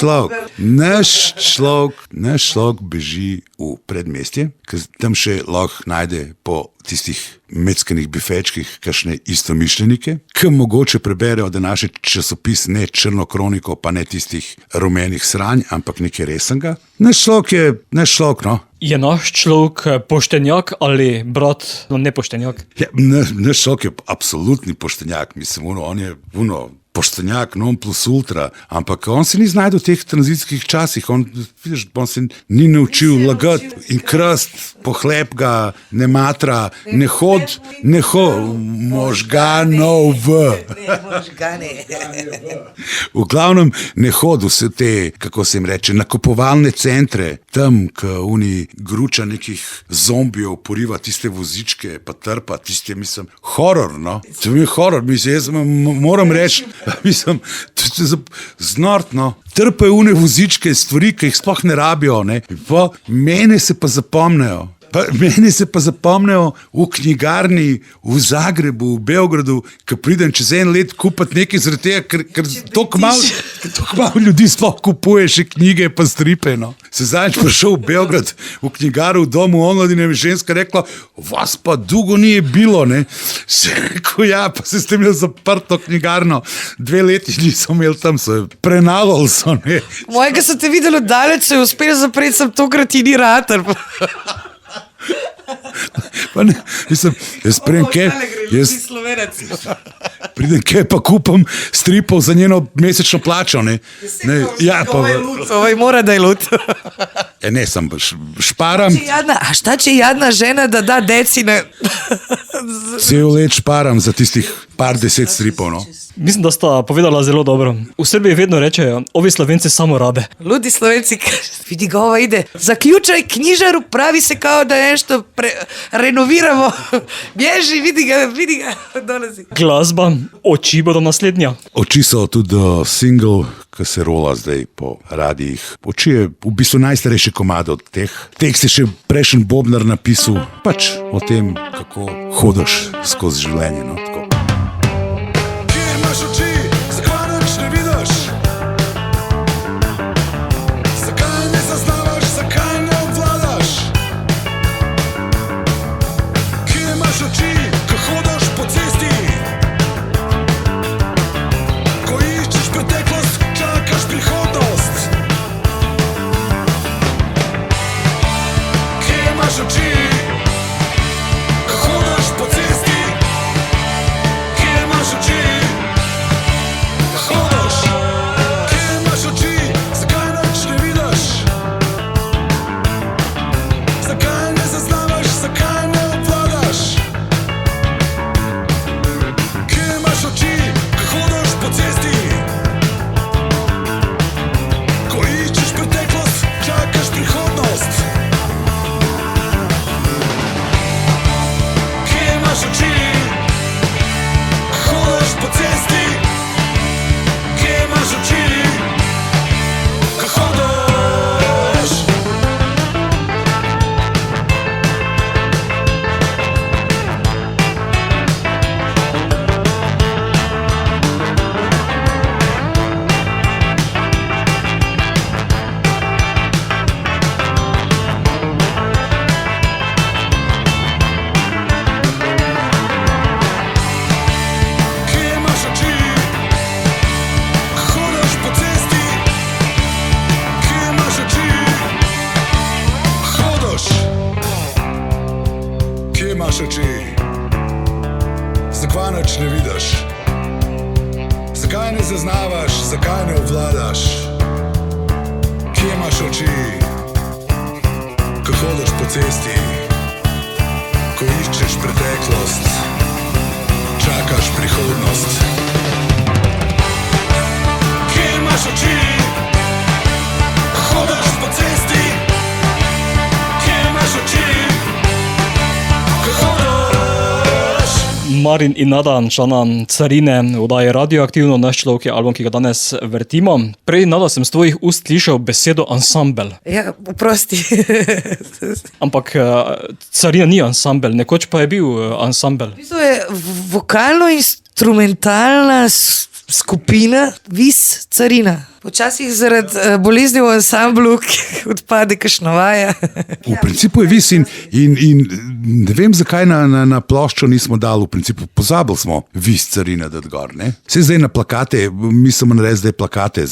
človek beži v predmestje, ker tam še lahko najde po tistih meckanih bifečkih kakšne istomišljenike, ki mogoče preberejo današnji časopis, ne črno kroniko, pa ne tistih rumenih sranj, ampak nekaj resnega. Naš človek je naš človek, no. Je naš človek poštenjak ali brat nepoštenjak? Ja, naš človek je absolutni poštenjak, mislim, on je poštenjak, non plus ultra, ampak on se ni znajdel v teh tranzicijskih časih, on se ni naučil lagati in krast, pohlep ga, ne matra, ne hod, možganov v glavnem ne hod vse te, kako se jim reče, nakupovalne centre, tam, ko oni gruča nekih zombijev, poriva tiste vozičke, pa trpa tiste, mislim, horor, no, to je horor, mislim, jaz moram reči, mislim, to je znortno. Trpajo une vozičke, stvari, ki jih sploh ne rabijo, ne. Pa mene se pa zapomnejo. V knjigarni v Zagrebu, v Beogradu, ko pridem čez en let kupiti nekaj zaradi tega, ker toliko malo ljudi sploh kupuje še knjige pa stripe, no. Se zadnjič prišel v Beograd, v knjigaru, v domu Onladine, mi ženska rekla, vas pa dolgo ni bilo, ne. Se rekel, ja, pa se ste imeli zaprto knjigarno, 2 leti niso imeli tam, so prenavali so, ne. Mojega so te videli daleč, se je uspel zapreti, sem tokrat in ni rater. Pa ne, mislim, jaz pridem kaj pa kupam stripov za njeno mesečno plačo, ne. Ja, pa Ovaj mora da je lut. Ne, sem šparam. A šta če jadna žena, da deci na... Cel let šparam za tistih par 10 stripov, no. Mislim, da sta povedala zelo dobro. V Srbiji vedno rečejo, ovi Slovenci samo rabe. Ludi Slovenci, vidi ga, ova ide. Zaključaj knjižaru, pravi se kao da nešto renoviramo. Bježi, vidi ga, dolazi. Glasba, oči bodo naslednja. Oči so tudi single, ki se rola zdaj po radijih. Oči je v bistvu najstarejši komad od teh. Tekst je še prejšnji Bobnar napisal, pač o tem, kako hodiš skozi življenje, no, tako. cesti, ko iščeš preteklost, čakaš prihodnost. Kje imaš oči, hodaš po cesti, kje imaš oči, ko hodaš. Marin in Nada, člana Carine, oddaje Radioaktivno, naš človek je album, ki ga danes vrtimo. Prej, Nada, sem z tvojih ust slišal besedo ansambel. Ja, oprosti. Ampak Carina ni ansambel, nekoč pa je bil ansambel. To je vokalno-instrumentalna skupina Vis Carina. Počasih zaradi bolezni v ansamblu odpade kakšna vaja. V principu je vis in ne vem, zakaj na ploščo nismo dali, v principu pozabili smo vis Carina dati gor. Saj zdaj na plakate, mislimo narediti zdaj plakate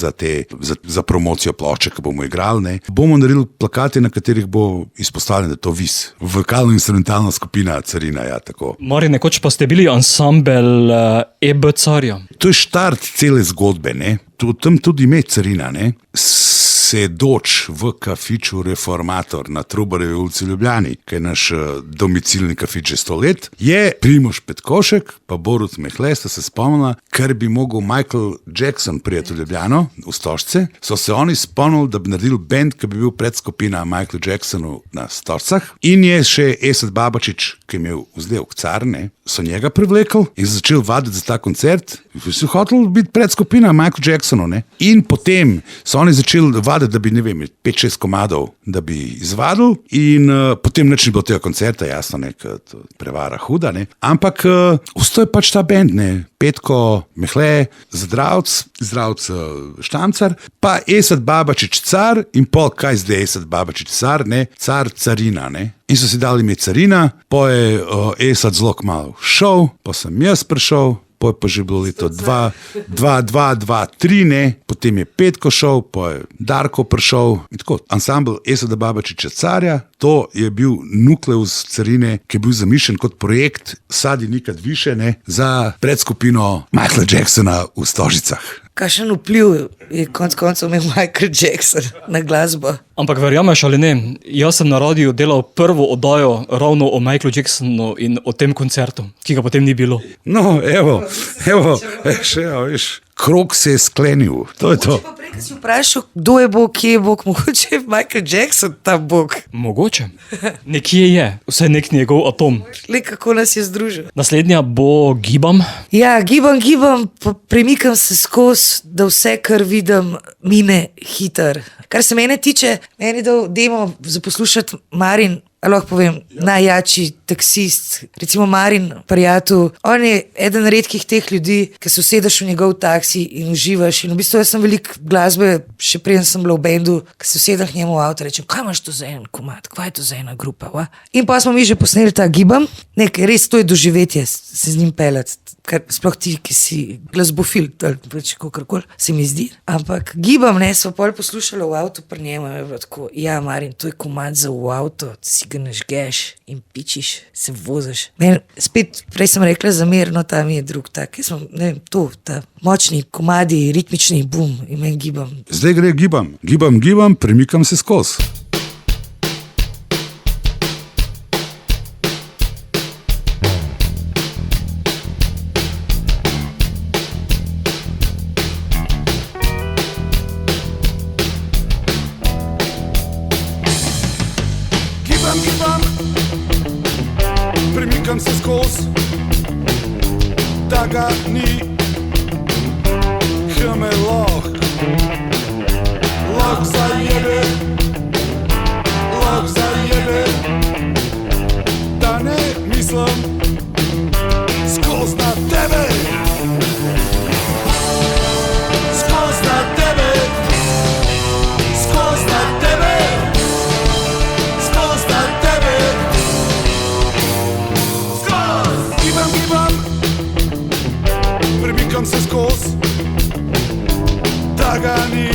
za promocijo plošče, ki bomo igrali. Ne? Bomo naredili plakate, na katerih bo izpostavljeno, da je to vis. Vokalno-instrumentalna skupina Carina, ja, tako. Marin, nekoč pa ste bili ansambel EB Carja. To je štart cele zgodbe, ne? Tam tudi ime Carina, ne? Sedoč v kafiču Reformator na Trubarjevi ulici v Ljubljani, ki je naš domicilni kafič že 100 let, je Primož Petkošek pa Borut Mehle, sta se spomnila, ker bi mogel Michael Jackson prijeti v Ljubljano, v Stožce, so se oni spomnili, da bi naredili band, ki bi bil predskupina Michaelu Jacksonu na Stožcah, in je še Esad Babačič, ki je imel vzdevk Carne, so njega privlekli in začeli vaditi za ta koncert, so hoteli biti predskupina Michaelu Jacksonu, ne? In potem so oni začeli vaditi, da bi, ne vem, 5-6 komadov, da bi izvadil, in potem nič ni bilo tega koncerta, jasno, prevara huda, ne? Ampak ustoji pač ta band, ne? Petko Mehle, Zdravc Štancar, pa Esad Babačič Car in pol, kaj zdaj Esad Babačič Car, ne? Car Carina, ne? In so si dali ime Carina, po je Esad zelo kmalu šel, pa sem jaz prišel, po je pa že bilo leto 2003, ne, potem je Petko šel, po je Darko prišel in tako. Ansambl Esada Babačiča Carja, to je bil nukleus Carine, ki je bil zamišljen kot projekt Sadi nikad više, ne, za predskupino Michaela Jacksona v Stožicah. Kakšen vpliv je konec koncev imel Michael Jackson na glasbo? Ampak verjameš ali ne, jaz sem na radiju delal prvo oddajo ravno o Michaelu Jacksonu in o tem koncertu, ki ga potem ni bilo. No, evo, še, veš, krog se je sklenil, to je to. Pa prej, ko si vprašal, kdo je Bog, kje je Bog, mogoče je Michael Jackson ta Bog. Mogoče. Nekje je, vsaj nek njegov atom. Le kako nas je združil. Naslednja bo Gibam. Ja, gibam, pa premikam se skozi, da vse, kar vidim, mine hiter. Kar se mene tiče, meni dal demo za poslušati Marin, lahko povem, najjači taksist, recimo Marin, prijatelj. On je eden redkih teh ljudi, ki se usedeš v njegov taksi in uživaš. In v bistvu jaz sem veliko glasbe, še preden sem bila v bendu, ki se usedem k njemu v avto in rečem, kaj imaš to za en komad, kaj je to za ena grupa? Va? In pa smo mi že posneli ta Gibam, nekaj res to je doživetje, se z njim peljati. Kar sploh ti, ki si glasbofil, kakorkoli se mi zdi. Ampak Gibam, ne, smo pol poslušali v avtu pri njemu, je bilo tako, ja, Marin, to je komad za v avto, si ga nažgeš in pičiš, se voziš. Meni, spet, prej sem rekla zamerno, tam je drug tak, jaz sem, ne vem, to, ta močni komadi, ritmični bum, in meni Gibam. Zdaj gre Gibam, premikam se skozi. Premikam se skozi, da ga ni, me lahko zajebe, da ne mislim skozi na tebe, skozi na tebe, skozi na tebe, skozi na tebe, skozi. Gibam, premikam se skozi, da ga ni,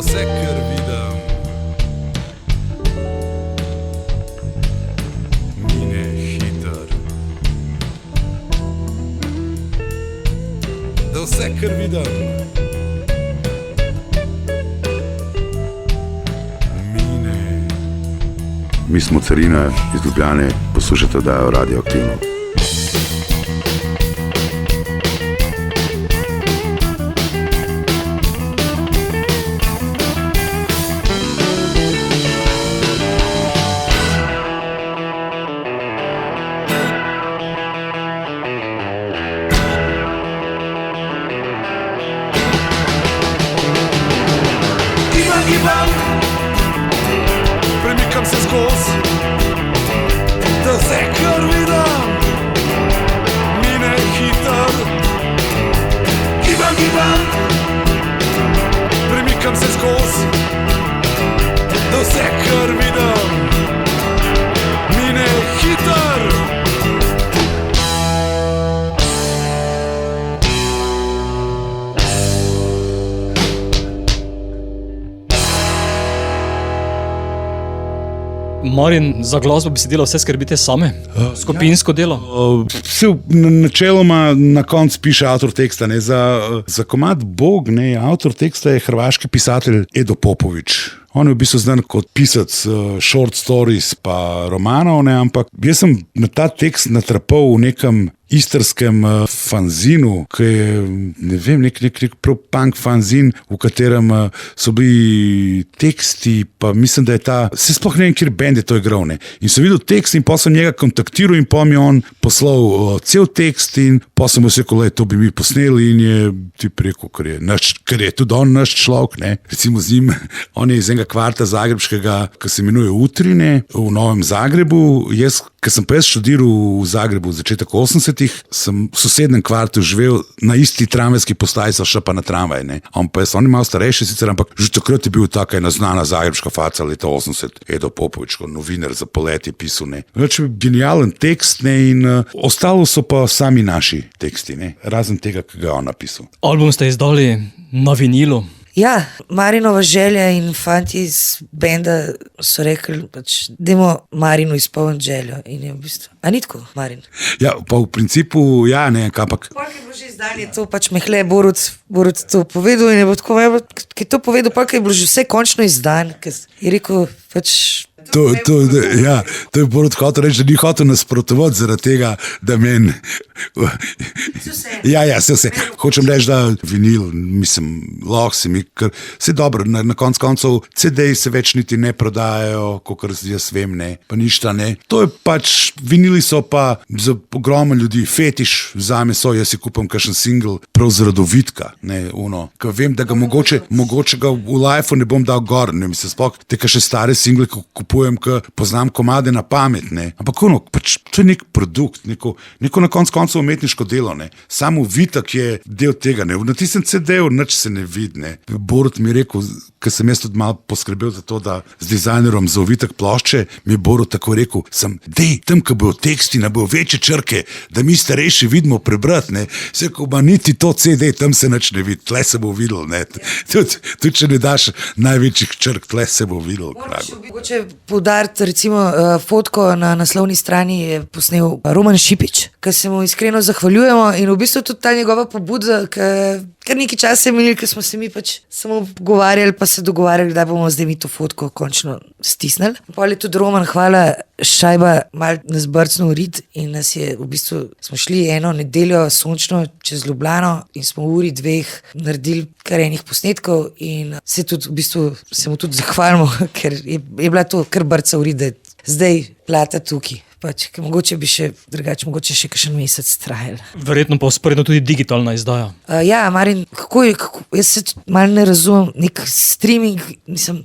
vse, kar vidim, mine hiter. Da vse, kar vidim, mine. Mi smo Carina iz Ljubljane, poslušate oddajo Radioaktivno. Gibam, premikam se skozi, da vse, kar vidim, mine hiter. Gibam, premikam se skozi, da vse, kar vidim, mine hiter. Marin, za glasbo bi si delal vse, skrbite same? Skupinsko delo? Vse načeloma na koncu piše avtor teksta. Ne? Za komad Bog, ne, avtor teksta je hrvaški pisatelj Edo Popović. On je v bistvu znan kot pisec short stories pa romanov, ne? Ampak jaz sem na ta tekst natrpal v nekem istrskem fanzinu, ki je, ne vem, nek prav punk fanzin, v katerem so bili teksti, pa mislim, da je se sploh ne vem, kjer bend je to igral, ne. In sem videl tekst in pa sem njega kontaktiral in pa mi on poslal cel tekst in pa sem mu rekel, to bi mi posneli in je tip rekel, ker je tudi on naš človek, ne. Recimo z njim, on je iz enega kvarta zagrebškega, ki se imenuje Utrine, v Novem Zagrebu. Ker sem pa jaz študiral v Zagrebu v začetek 80-ih, sem v sosednjem kvartu živel na isti tramvajski postaji, so še pa na tramvaj, ne. On je malo starejši sicer, ampak že takrat je bil taka ena znana zagrebška faca leta 80, Edo Popović, novinar za Polet je pisal, ne. Genijalen tekst, ne, in ostalo so pa sami naši teksti, ne, razen tega, ki ga je on napisal. Album ste izdali na vinilu. Ja, Marinova želja in fanti iz benda so rekli, dajmo Marinu izpolniti željo. In je v bistvu, a ni tako, Marin? Ja, pa v principu, ja, ne, ampak. Polk je bilo že izdanje, to Mehle Borut to povedal in je bilo tako, ki je to povedal, polk je bilo že vse končno izdan, ker je rekel, To je Borut hotel reči, da ni hotel nasprotovati zaradi tega, da meni. Ja, vse. Hočem reči, da vinil, mislim, lahko si mi, ker vse dobro, na koncu CD-ji se več niti ne prodajajo, kakor jaz vem, ne, pa ništa, ne. To je pač, vinili so pa za ogromno ljudi, fetiš, zame so, jaz si kupam kakšen single, prav zaradi Vitka, ne, ker vem, da ga mogoče ga v lifeu ne bom dal gor, ne, mislim, sploh te kakšne stare single, kupujem, ker poznam komade na pamet, ne. Ampak pač to je nek produkt, neko na koncu umetniško delo, ne. Samo Vitek je del tega, ne. Na tistem CD-ju nič se ne vidi, ne. Borut mi je rekel, ker sem jaz tudi malo poskrbel za to, da z dizajnerom za Vitek plošče, mi je Borut tako rekel, tam, ko bojo teksti, ne bojo večje črke, da mi starejši vidimo prebrati, ne. Se ko ma niti to CD, tam se nič ne vidi, tle se bo videl, ne. Tudi če ne daš največjih črk, tle se bo videl. Mogoče poudariti, recimo, fotko na naslovni strani je posnel Roman Šipič, ki se mu iskreno zahvaljujemo in v bistvu tudi ta njegova pobuda, kar nekaj časa je imeli, ker smo se mi pač samo pogovarjali, pa se dogovarjali, da bomo zdaj mi to fotko končno stisnili. Pol je tudi Roman, hvala, Šajba mal nas brcnil v rit in nas je v bistvu, smo šli eno nedeljo sončno čez Ljubljano in smo v uri dveh naredili kar enih posnetkov in se tudi v bistvu se mu tudi zahvalimo, ker je bila to kar brca v rit, da je zdaj plata tukaj. Pač, mogoče bi še drugače, mogoče še kakšen mesec trajal. Verjetno pa usporedno tudi digitalna izdaja. Ja, Marin, kako jaz se malo ne razumem, nek streaming, mislim,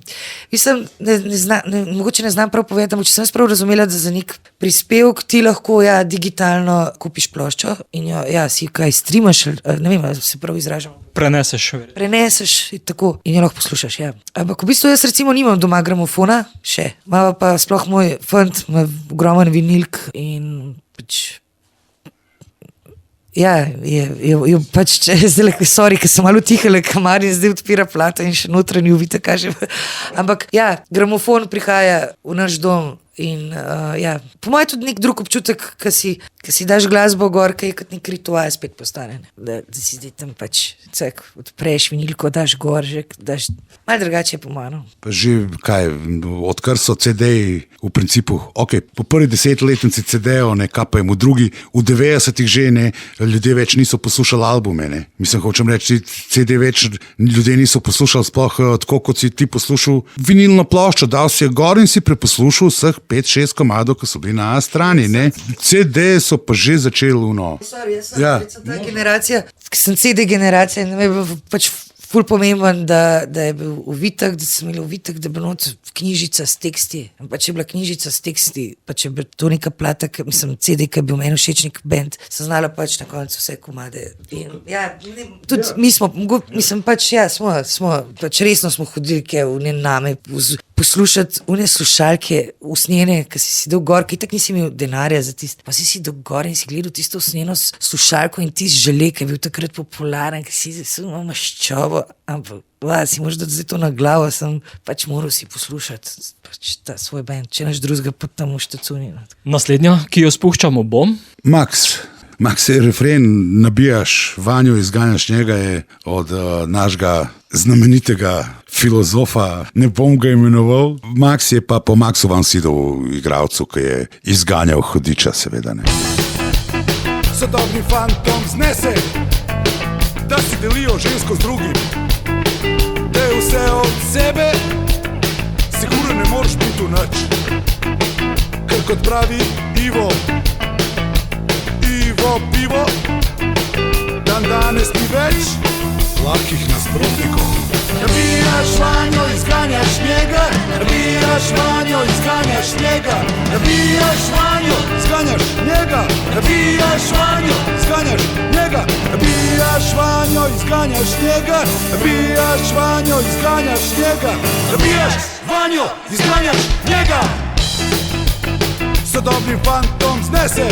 mogoče ne znam prav povedati, če sem prav razumela, da za nek prispevek ti lahko, digitalno kupiš ploščo in jo, si kaj streamaš, ne vem, se prav izražam. Preneseš in tako in jo lahko poslušaš, ja. Ampak v bistvu jaz recimo nimam doma gramofona, še. Malo pa sploh moj fant ima ogromen vinilk in pač Ja, je pač, zdaj, sorry, ker sem malo tihala, kamar in zdaj odpira plata in še notranji uvite, kaže. Ampak ja, gramofon prihaja v naš dom in ja, po mojem tudi nek drug občutek, ko si daš glasbo gor, kaj kot nek ritual spet postane. Da si zdaj tam pač, cek, odpreš vinilko, daš gor, že daš, malo drugače je po mojem. Pa že kaj, odkar so CD-ji v principu, ok, po prvi 10-letnici CD-jev, ne, kapajem v drugi, v 90-ih že ne, ljudje več niso poslušali albume, ne. Mislim, hočem reči, CD več ljudje niso poslušali, sploh tako, kot si ti poslušal vinilno ploščo, dal si je gor in si preposlušal vseh 5-6 komadov, ki so bili na A strani, ne. CD so pa že začeli Sorry, jaz sem ta generacija, sem CD generacija in me je pač ful pomemben, da je bil uvitek, da sem imel uvitek, da je bila not knjižica s teksti. Pa če je bila knjižica s teksti, pa če je bila to neka plata, mislim, CD, ki je bil meni všečnik band, sem znala pač na koncu vse komade. In, ja, tudi mi smo, mislim pač, ja, smo pač resno smo hodili, kaj v name poslušati une slušalke usnjene, ki si sedel gor, ki tak nisi imel denarja za tisto. Pa si sedel gor in si gledal tisto usnjeno slušalko in tisti želek, ki je bil takrat popularen, ki si imel maščobo, ampak si moraš dati zdaj to na glavo, sem pač moral si poslušati pač ta svoj band, če naš drugega pa tam v štacuni. Naslednja, ki jo spuščamo, bom. Max je refren, nabijaš vanjo, izganjaš njega, je od našega znamenitega filozofa, ne bom ga imenoval. Max je pa po Maxu van Sydowu igralcu, ki je izganjal hudiča, seveda ne. Sodobni fantom znese, da si delijo žensko z drugim, da je vse od sebe, sigurno ne moreš biti v nič. Ker kot pravi Ivo pivo, dan danes ni več Lahkih nasprotnikov. Nabijaš vanjo, izganjaš njega, nabijaš vanjo, izganjaš njega, nabijaš vanjo, izganjaš njega, nabijaš vanjo, izganjaš njega, nabijaš vanjo, izganjaš njega, nabijaš vanjo, izganjaš njega, nabijaš vanjo, izganjaš njega. Sodobnim fantom znese,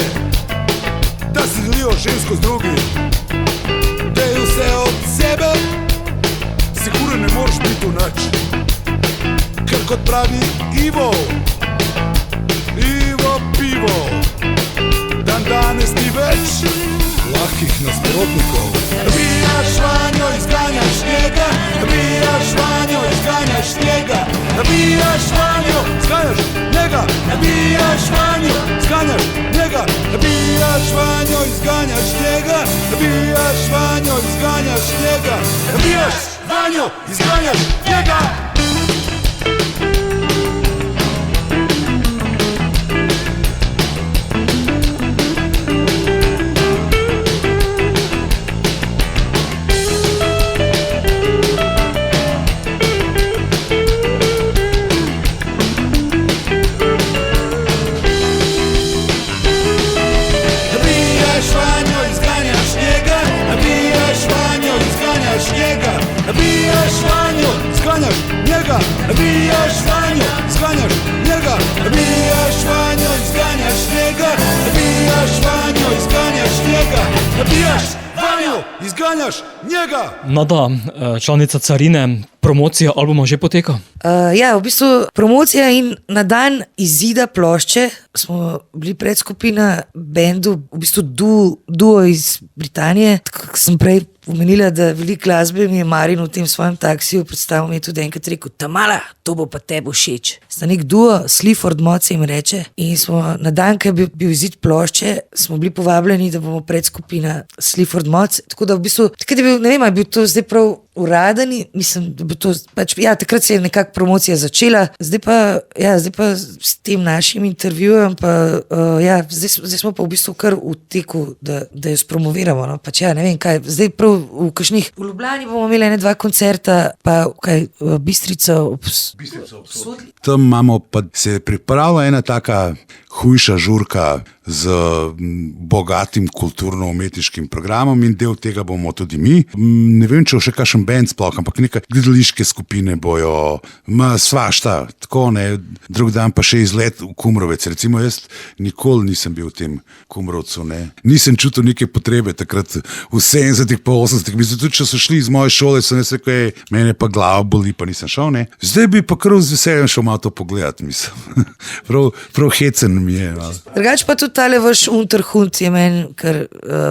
da si delijo žensko z drugim, da je vse od sebe, sigurno ne moreš biti v nič. Ker kot pravi Ivo pivo, dan danes ni več Lahkih nasprotnikov. nabijaš vanjo, izganjaš njega, nabijaš vanjo, izganjaš njega, nabijaš vanjo, izganjaš njega, nabijaš vanjo, izganjaš njega, nabijaš vanjo, izganjaš njega, nabijaš vanjo, izganjaš njega, nabijaš vanjo, izganjaš njega. Nabijaš vanjo, zganjaš njega, nabijaš vanjo, zganjaš njega, nabijaš vanjo, zganjaš njega, nabijaš vanjo, zganjaš njega, nabijaš vanjo, izganjaš njega. Nada, članica Carine, promocija albuma že poteka? Ja, v bistvu promocija in na dan izida plošče smo bili predskupina bendu, v bistvu duo iz Britanije. Tako sem prej omenila, da veliko glasbe mi je Marin v tem svojem taksiju predstavil, mi je tudi enkrat rekel, Tamala, to bo pa tebi všeč. Sta nek duo, Sleaford Mod se jim reče, in smo na dan, ko je bil izid plošče, smo bili povabljeni, da bomo predskupina Sleaford Mod. Tako da v bistvu, takrat je bil, ne vem, je bil to zdaj prav uraden, mislim, da bo to pač, ja, takrat se je nekako promocija začela, zdaj pa s tem našim intervjujem, pa ja, zdaj smo pa v bistvu kar v teku, da jo spromoviramo, no, pač ja, ne vem kaj, zdaj prav v Ljubljani bomo imeli 2 koncerta, pa kaj, Bistrica ob Sodli. Tam imamo pa se pripravila ena taka hujša žurka z bogatim kulturno-umetniškim programom in del tega bomo tudi mi. Ne vem, če še kakšen kakšen band sploh, ampak neke gledališke skupine bojo, svašta, tako ne, drug dan pa še izlet v Kumrovec. Recimo jaz nikoli nisem bil v tem Kumrovcu, ne. Nisem čutil neke potrebe takrat v 70-ih, pa 80-ih. Mislim, tudi če so šli iz moje šole, sem jaz rekel, mene pa glava boli, pa nisem šel, ne. Zdaj bi pa kar z veseljem šel malo to pogledati, mislim. prav hecen mi je. Drugač pa tudi tale vaš Unterhund je meni, ker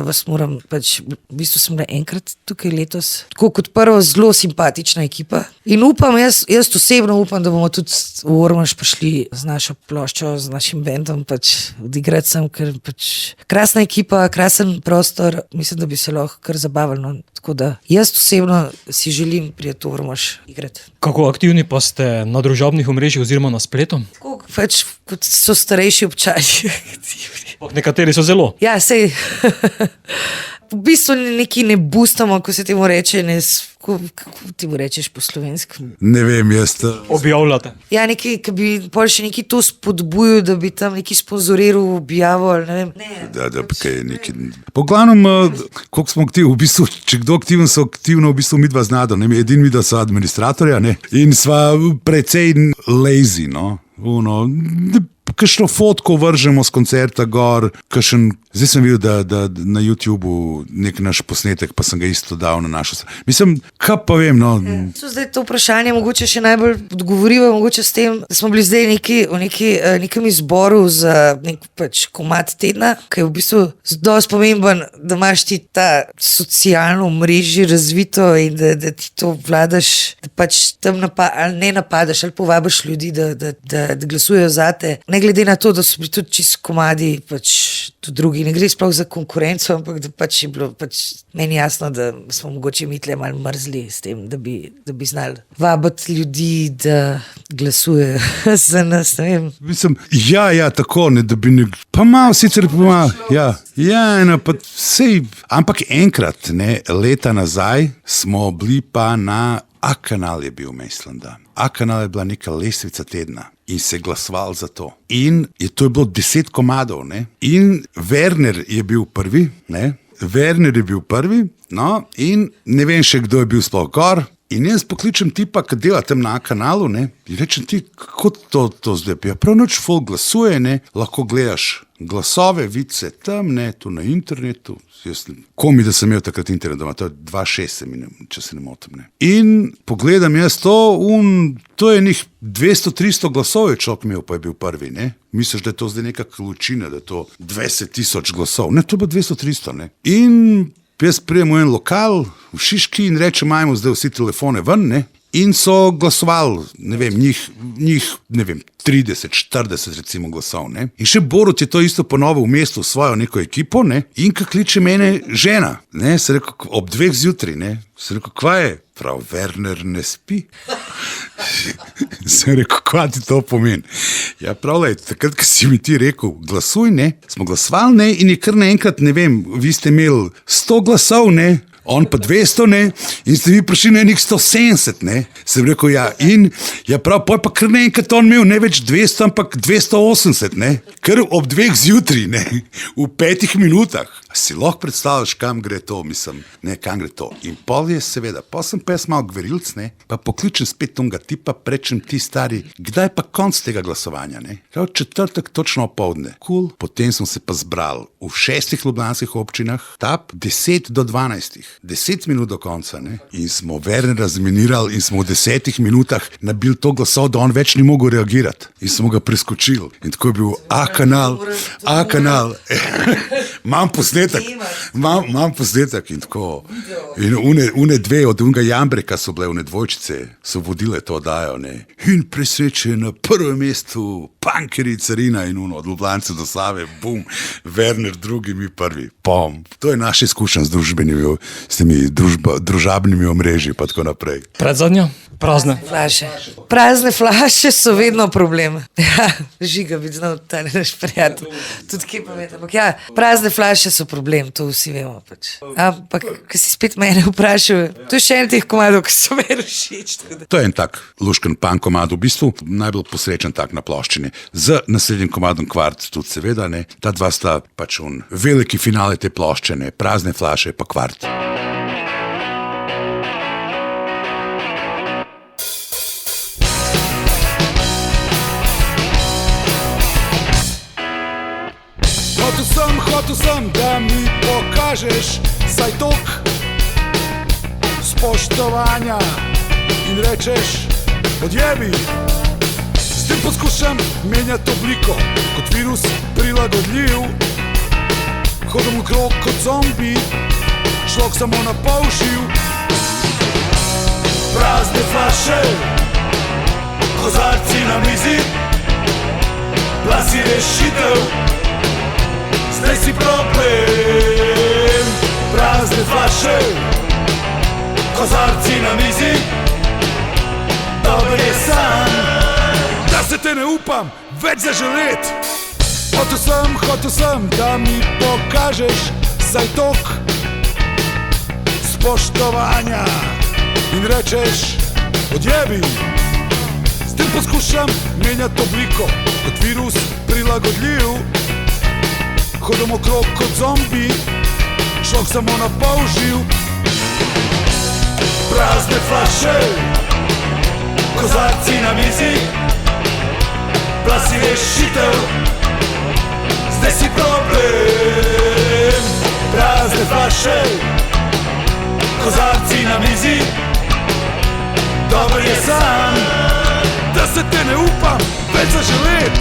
vas moram, pač v bistvu sem bila enkrat tukaj letos, tako kot prvo zelo simpatična ekipa in upam, jaz osebno upam, da bomo tudi v Ormož prišli z našo ploščo, z našim bendom, pač odigrati sem, ker pač krasna ekipa, krasen prostor, mislim, da bi se lahko kar zabavali, no. Tako da jaz osebno si želim priti v Ormož igrati. Kako aktivni pa ste na družabnih omrežjih oziroma na spletu? Tako pač, kot so starejši občani. Nekateri so zelo. Ja, sej. V bistvu neki ne boostamo, ko se temu reče, kako ti mu rečeš po slovenski. Ne vem, jaz. Objavljate. Ja, neki, ki bi pol še neki to spodbujal, da bi tam neki sponzoriral objavo, ali ne vem. Da, kaj neki. Po glavnem, koliko smo aktivni, v bistvu, če kdo aktiven, so aktivno v bistvu midva z Nado, ne, edin midva so administratorja, ne, in sva precej lazy, no, kakšno fotko vržemo z koncerta gor, zdaj sem videl, da na YouTubeu nek naš posnetek, pa sem ga isto dal na našo. Mislim, kaj pa vem, no. Zdaj to vprašanje mogoče še najbolj odgovorivo, mogoče s tem, da smo bili zdaj v nekem izboru za nek pač komad tedna, ki je v bistvu dosti pomemben, da imaš ti ta socialno mrežje razvito in da ti to vladaš, da pač tam ali ne napadaš, ali povabiš ljudi, da glasujejo zate. Ne glede na to, da so bili tudi čisto komadi, pač tudi drugi. Ne gre sploh za konkurenco, ampak da pač je bilo meni jasno, da smo mogoče mi tle malo mrzli s tem, da bi znali vabiti ljudi, da glasujejo za nas, ne vem. Mislim, ja, tako, ne, da bi pa malo, sicer pa malo, no, pa sej, ampak enkrat, ne, leta nazaj smo bili pa na A-kanal je bil, mislim, da. A-kanal je bila neka lestvica tedna in se glasoval za to. In to je bilo 10 komadov, ne. In Werner je bil prvi, no, in ne vem še, kdo je bil sploh gor. In jaz pokličem tipa, ki dela tam na A-kanalu, ne, in rečem ti, kako to zdaj? Ja, prav noč folk glasuje, ne, lahko gledaš glasove, vice tam, ne, tu na internetu. Komi, da sem imel takrat internet doma, to je 2.6, če se ne motim, ne. In pogledam jaz to je njih 200-300 glasov je človek imel, pa je bil prvi, ne. Misliš, da je to zdaj neka količina, da je to 20,000 glasov. Ne, to je bilo 200-300, ne. In jaz prijem v en lokal v Šiški in rečem, ajmo zdaj vsi telefone ven, ne. In so glasovali, ne vem, njih 30-40 recimo glasov, ne. In še Borut je to isto ponovil v mestu svojo neko ekipo, ne. In ko kliče mene žena, ne, se rekel, ob 2 zjutraj, ne. Se rekel, kva je? Prav, Werner ne spi. Sem rekel, kva ti to pomeni? Ja, pravlej, takrat, ko si mi ti rekel, glasuj, ne, smo glasovali, ne, in je kar naenkrat, ne vem, vi ste imeli 100 glasov, ne, on pa 200, ne, in ste vi prišli na enih 170, ne. Sem rekel, ja, in, ja prav, pa kar naenkrat on imel ne več 200, ampak 280, ne, kar ob 2 zjutraj, ne, v 5 minutah. Si lahko predstavljaš, kam gre to, mislim, ne, kam gre to. In pol je seveda, pol sem pa jaz malo gverilc, ne, pa pokličem spet tonga tipa, prečem ti stari, kdaj pa konc tega glasovanja, ne. Prav četrtek točno opoldne. Cool. Potem smo se pa zbrali v 6 ljubljanskih občinah, tap 10 do 12, 10 minut do konca, ne. In smo Werner razminirali in smo v 10 minutah nabili to glasov, da on več ni mogel reagirati. In smo ga preskočili. In tako je bil A-kanal. Imam posnetek in tako. In une dve od unega Jambreka so bile, une dvojčice, so vodile to oddajo, ne. In presreče na prvem mestu Punkeri, Carina in od Ljubljance do Save, bum, Werner drugi, mi prvi, pom. To je naša izkušnja s temi družabnimi omrežji pa tako naprej. Predzadnja? Prazne. Flaše. Prazne flaše so vedno problem. Ja, Žiga bi znal, ta naš prijatelj. Tudi kje pa vedno. Ampak ja, prazne flaše so problem, to vsi vemo pač. Ampak, ko si spet mene vprašal, to je še en teh komadov, ki so meni všeč. To je en tak lušken punk komad, v bistvu najbolj posrečen tak na ploščini. Z naslednjim komadom Kvart tudi seveda, ne. Ta dva sta pač veliki finale te plošče, ne. Prazne flaše pa Kvart. mi pokažeš saj tok spoštovanja in rečeš odjebi. S tem poskušam menjati obliko, kot virus prilagodljiv. Hodim okrog kot zombi, človek samo na pol živ. Prazne flaše, kozarci na mizi, bila si rešitev, zdaj si problem. Prazne flaše, kozarci na mizi, dober je san, da se te ne upam več zaželet. Hotel sem, da mi pokažeš saj tok spoštovanja in rečeš odjebi. S tem poskušam menjati obliko, kot virus prilagodljiv. Hodim okrog kot zombi, človek samo na pol živ. Prazne flaše, kozarci na mizi, bila si rešitev, zdaj si problem. Prazne flaše, kozarci na mizi, dober je san, da se te ne upam več zaželet.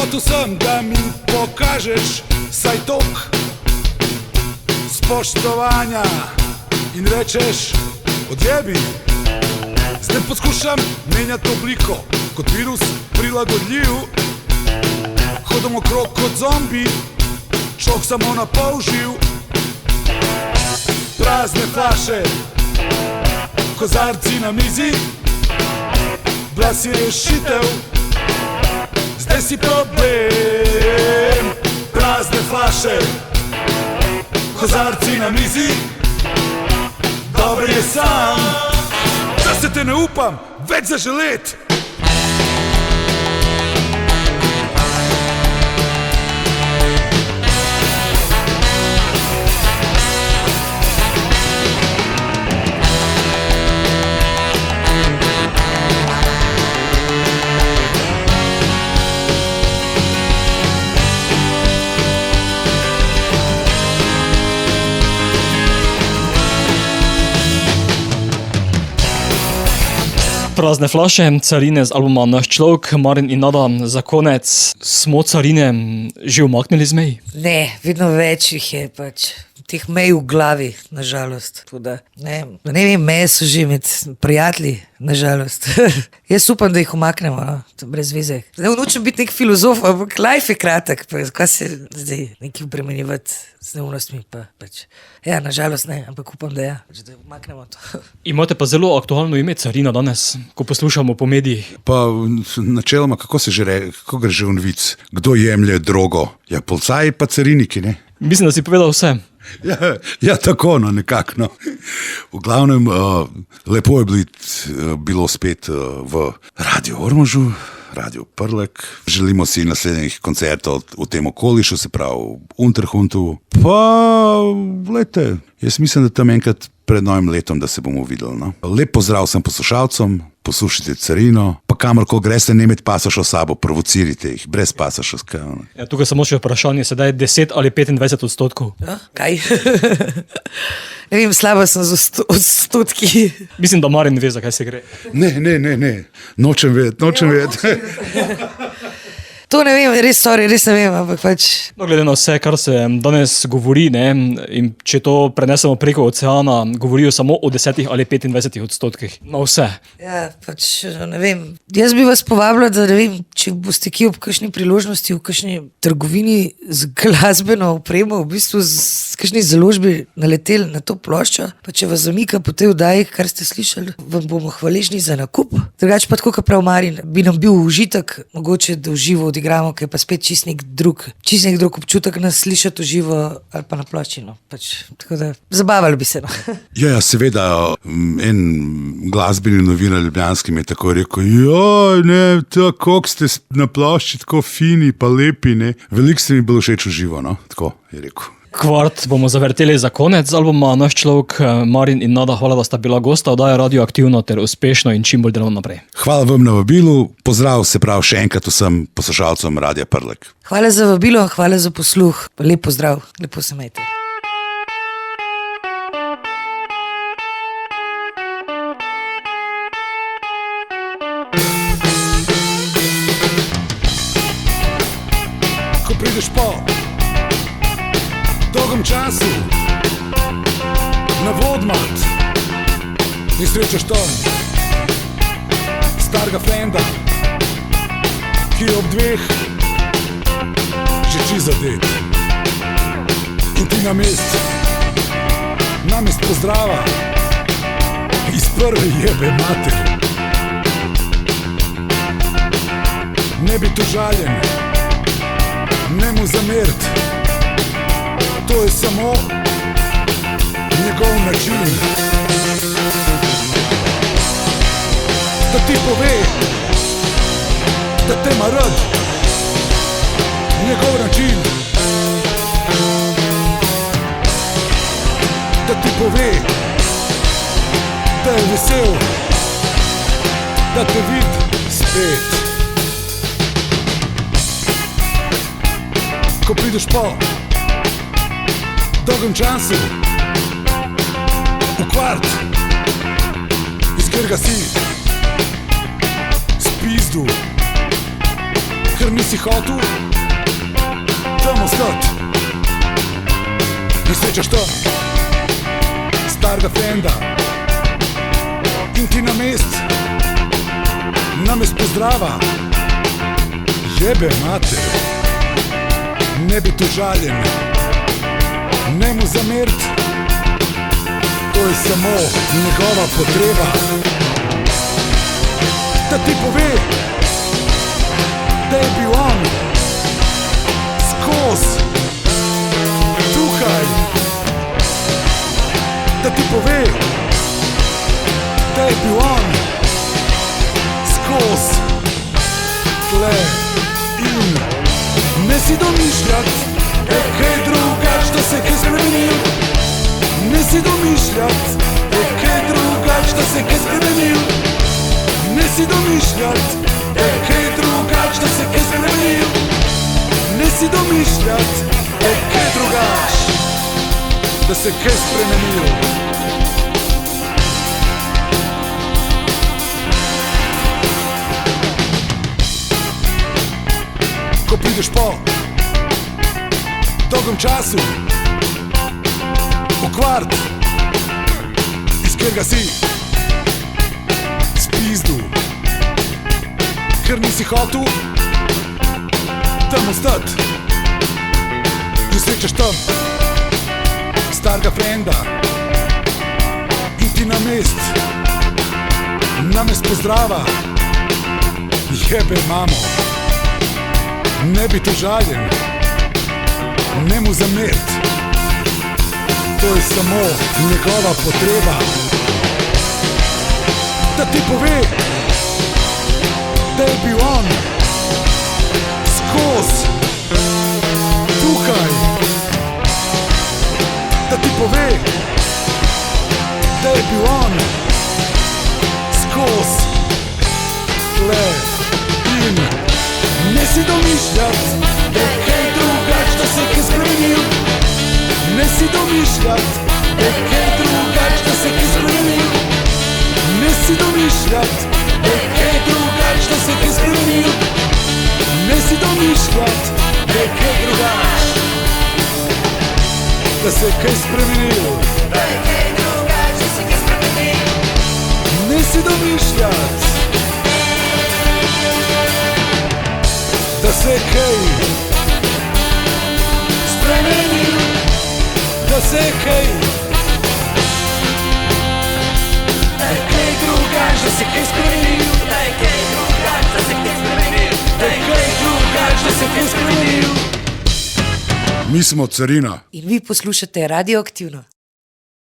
Hotel sem, da mi pokažeš saj tok spoštovanja in rečeš odjebi. Zdaj poskušam menjati obliko, kot virus prilagodljiv. Hodim okrog kot zombi, človek samo na pol živ. Prazne flaše, kozarci na mizi, bila si rešitev, zdaj si problem. Prazne flaše, kozarci na mizi, dober je san, da se te ne upam več zaželet. Prazne flaše, carine z albuma Naš človek, Marin in Nada. Za konec, smo carine že umaknili z mej? Ne, vedno več jih je pač. Teh mej v glavi, nažalost. Ne vem, meje so že med prijatelji, nažalost. Jaz upam, da jih umaknemo, no? To brez veze. Ne nočem biti nek filozof, ampak life je kratek, pa kaj se zdaj nekaj premenjevati z neumnostmi, pa pač. Ja, nažalost ne, ampak upam, da ja, da umaknemo to. Imate pa zelo aktualno ime carina danes, ko poslušamo po medijih. Pa načeloma, kako gre že v vic? Kdo jemlje drogo? Ja, policaj pa cariniki, ne? Mislim, da si povedal vse. Ja, tako, no, nekako. No. V glavnem, lepo je bilo spet v Radiu Ormožu, Radio Prlek. Želimo si naslednjih koncertov v tem okolišu, se pravi v Unterhuntu. Pa, gledajte, jaz mislim, da tam enkrat pred novim letom, da se bomo videli. No. Lep pozdrav vsem poslušalcem, poslušajte carino, pa kamorkoli greste, ne imeti pasoša s sabo, provocirajte jih, brez pasoša. Ja, tukaj samo še vprašanje, sedaj 10 ali 25%. Ja, kaj? Ne vem, slaba sem z odstotki. Mislim, da Marin ve, zakaj se gre. Ne, nočem vedeti. To ne vem, res ne vem, ampak pač. No, glede na vse, kar se danes govori, ne, in če to prenesemo preko oceana, govorijo samo o 10 ali 25%. Na vse. Ja, pač ne vem. Jaz bi vas povabila, da ne vem, če boste kje ob kakšni priložnosti, v kakšni trgovini z glasbeno opremo, v bistvu z kakšni založbi naleteli na to ploščo, pa če vas zamika po tej oddaji, kar ste slišali, vam bomo hvaležni za nakup. Drugače pa tako, kot prav Marin, bi nam bil užitek, mogoče da v živo odigrati igramo, ki je pa spet čist nek drug občutek nas slišati v živo ali pa na plošči. No. Tako da zabavali bi se. No. Ja, seveda, en glasbeni novinar ljubljanski mi je tako rekel, kako ste na plošči tako fini pa lepi, ne. Veliko ste mi bilo všeč v živo, no, tako je rekel. Kvart bomo zavrteli za konec albuma. Naš človek Marin in Nada, hvala, da sta bila gosta oddaje Radioaktivno ter uspešno in čim bolj delovno naprej. Hvala vam na vabilu, pozdrav se prav še enkrat vsem poslušalcem Radia Prlek. Hvala za vabilo, hvala za posluh, lep pozdrav, lepo se imejte. Ko prideš po dolgem času na vodmat in srečaš tam starega frenda, ki je ob 2 že čisto zadet, in ti namest pozdrava iz prve jebe mater. Ne biti užaljen, ne mu zamert, to je samo njegov način, da ti pove, da te ima rad, njegov način, da ti pove, da je vesel, da te vidi spet. Ko prideš po dolgem času v kvart, iz katerega si spizdu, ker nisi hotel tam ostati, in srečaš tam starega frenda in ti namest pozdrava jebe mater. Ne biti užaljen, ne mu zamert, to je samo njegova potreba, da ti pove, da je bil on skozi tukaj, da ti pove, da je bil on skozi tle in ne si domišljat, da je kaj drugač, da se kaj spremenil. Ne si domišljat, da je kaj drugač, da se kaj spremenil. Ne si domišljat, da je kaj drugač, da se kaj spremenil. Ne si domišljat, da je kaj drugač, da se kaj spremenil. Ko prideš po dolgem času v kvart, iz katerega si spizdu, ker nisi hotel tam ostati, in srečaš tam starega frenda in ti namest pozdrava jebe mamo. Ne biti užaljen, ne mu zamert, to je samo njegova potreba, da ti pove, da je bil on skozi tukaj, da ti pove, da je bil on skozi tle in ne si domišljat, da je kaj drugač, da se kaj spremenil. Ne si domišljat, da je kaj drugač, da se kaj spremenil. Ne si domišljat, da je kaj drugač, da se kaj spremenil. Ne si domišljat, da je kaj drugač, da se kaj spremenil. Ne si domišljat, da se kaj spremenil, da se kaj drugač, da se kaj spremenil, da je kaj drugač, da se kaj spremenil, da je kaj drugač, Mi smo carina. In vi poslušate Radioaktivno.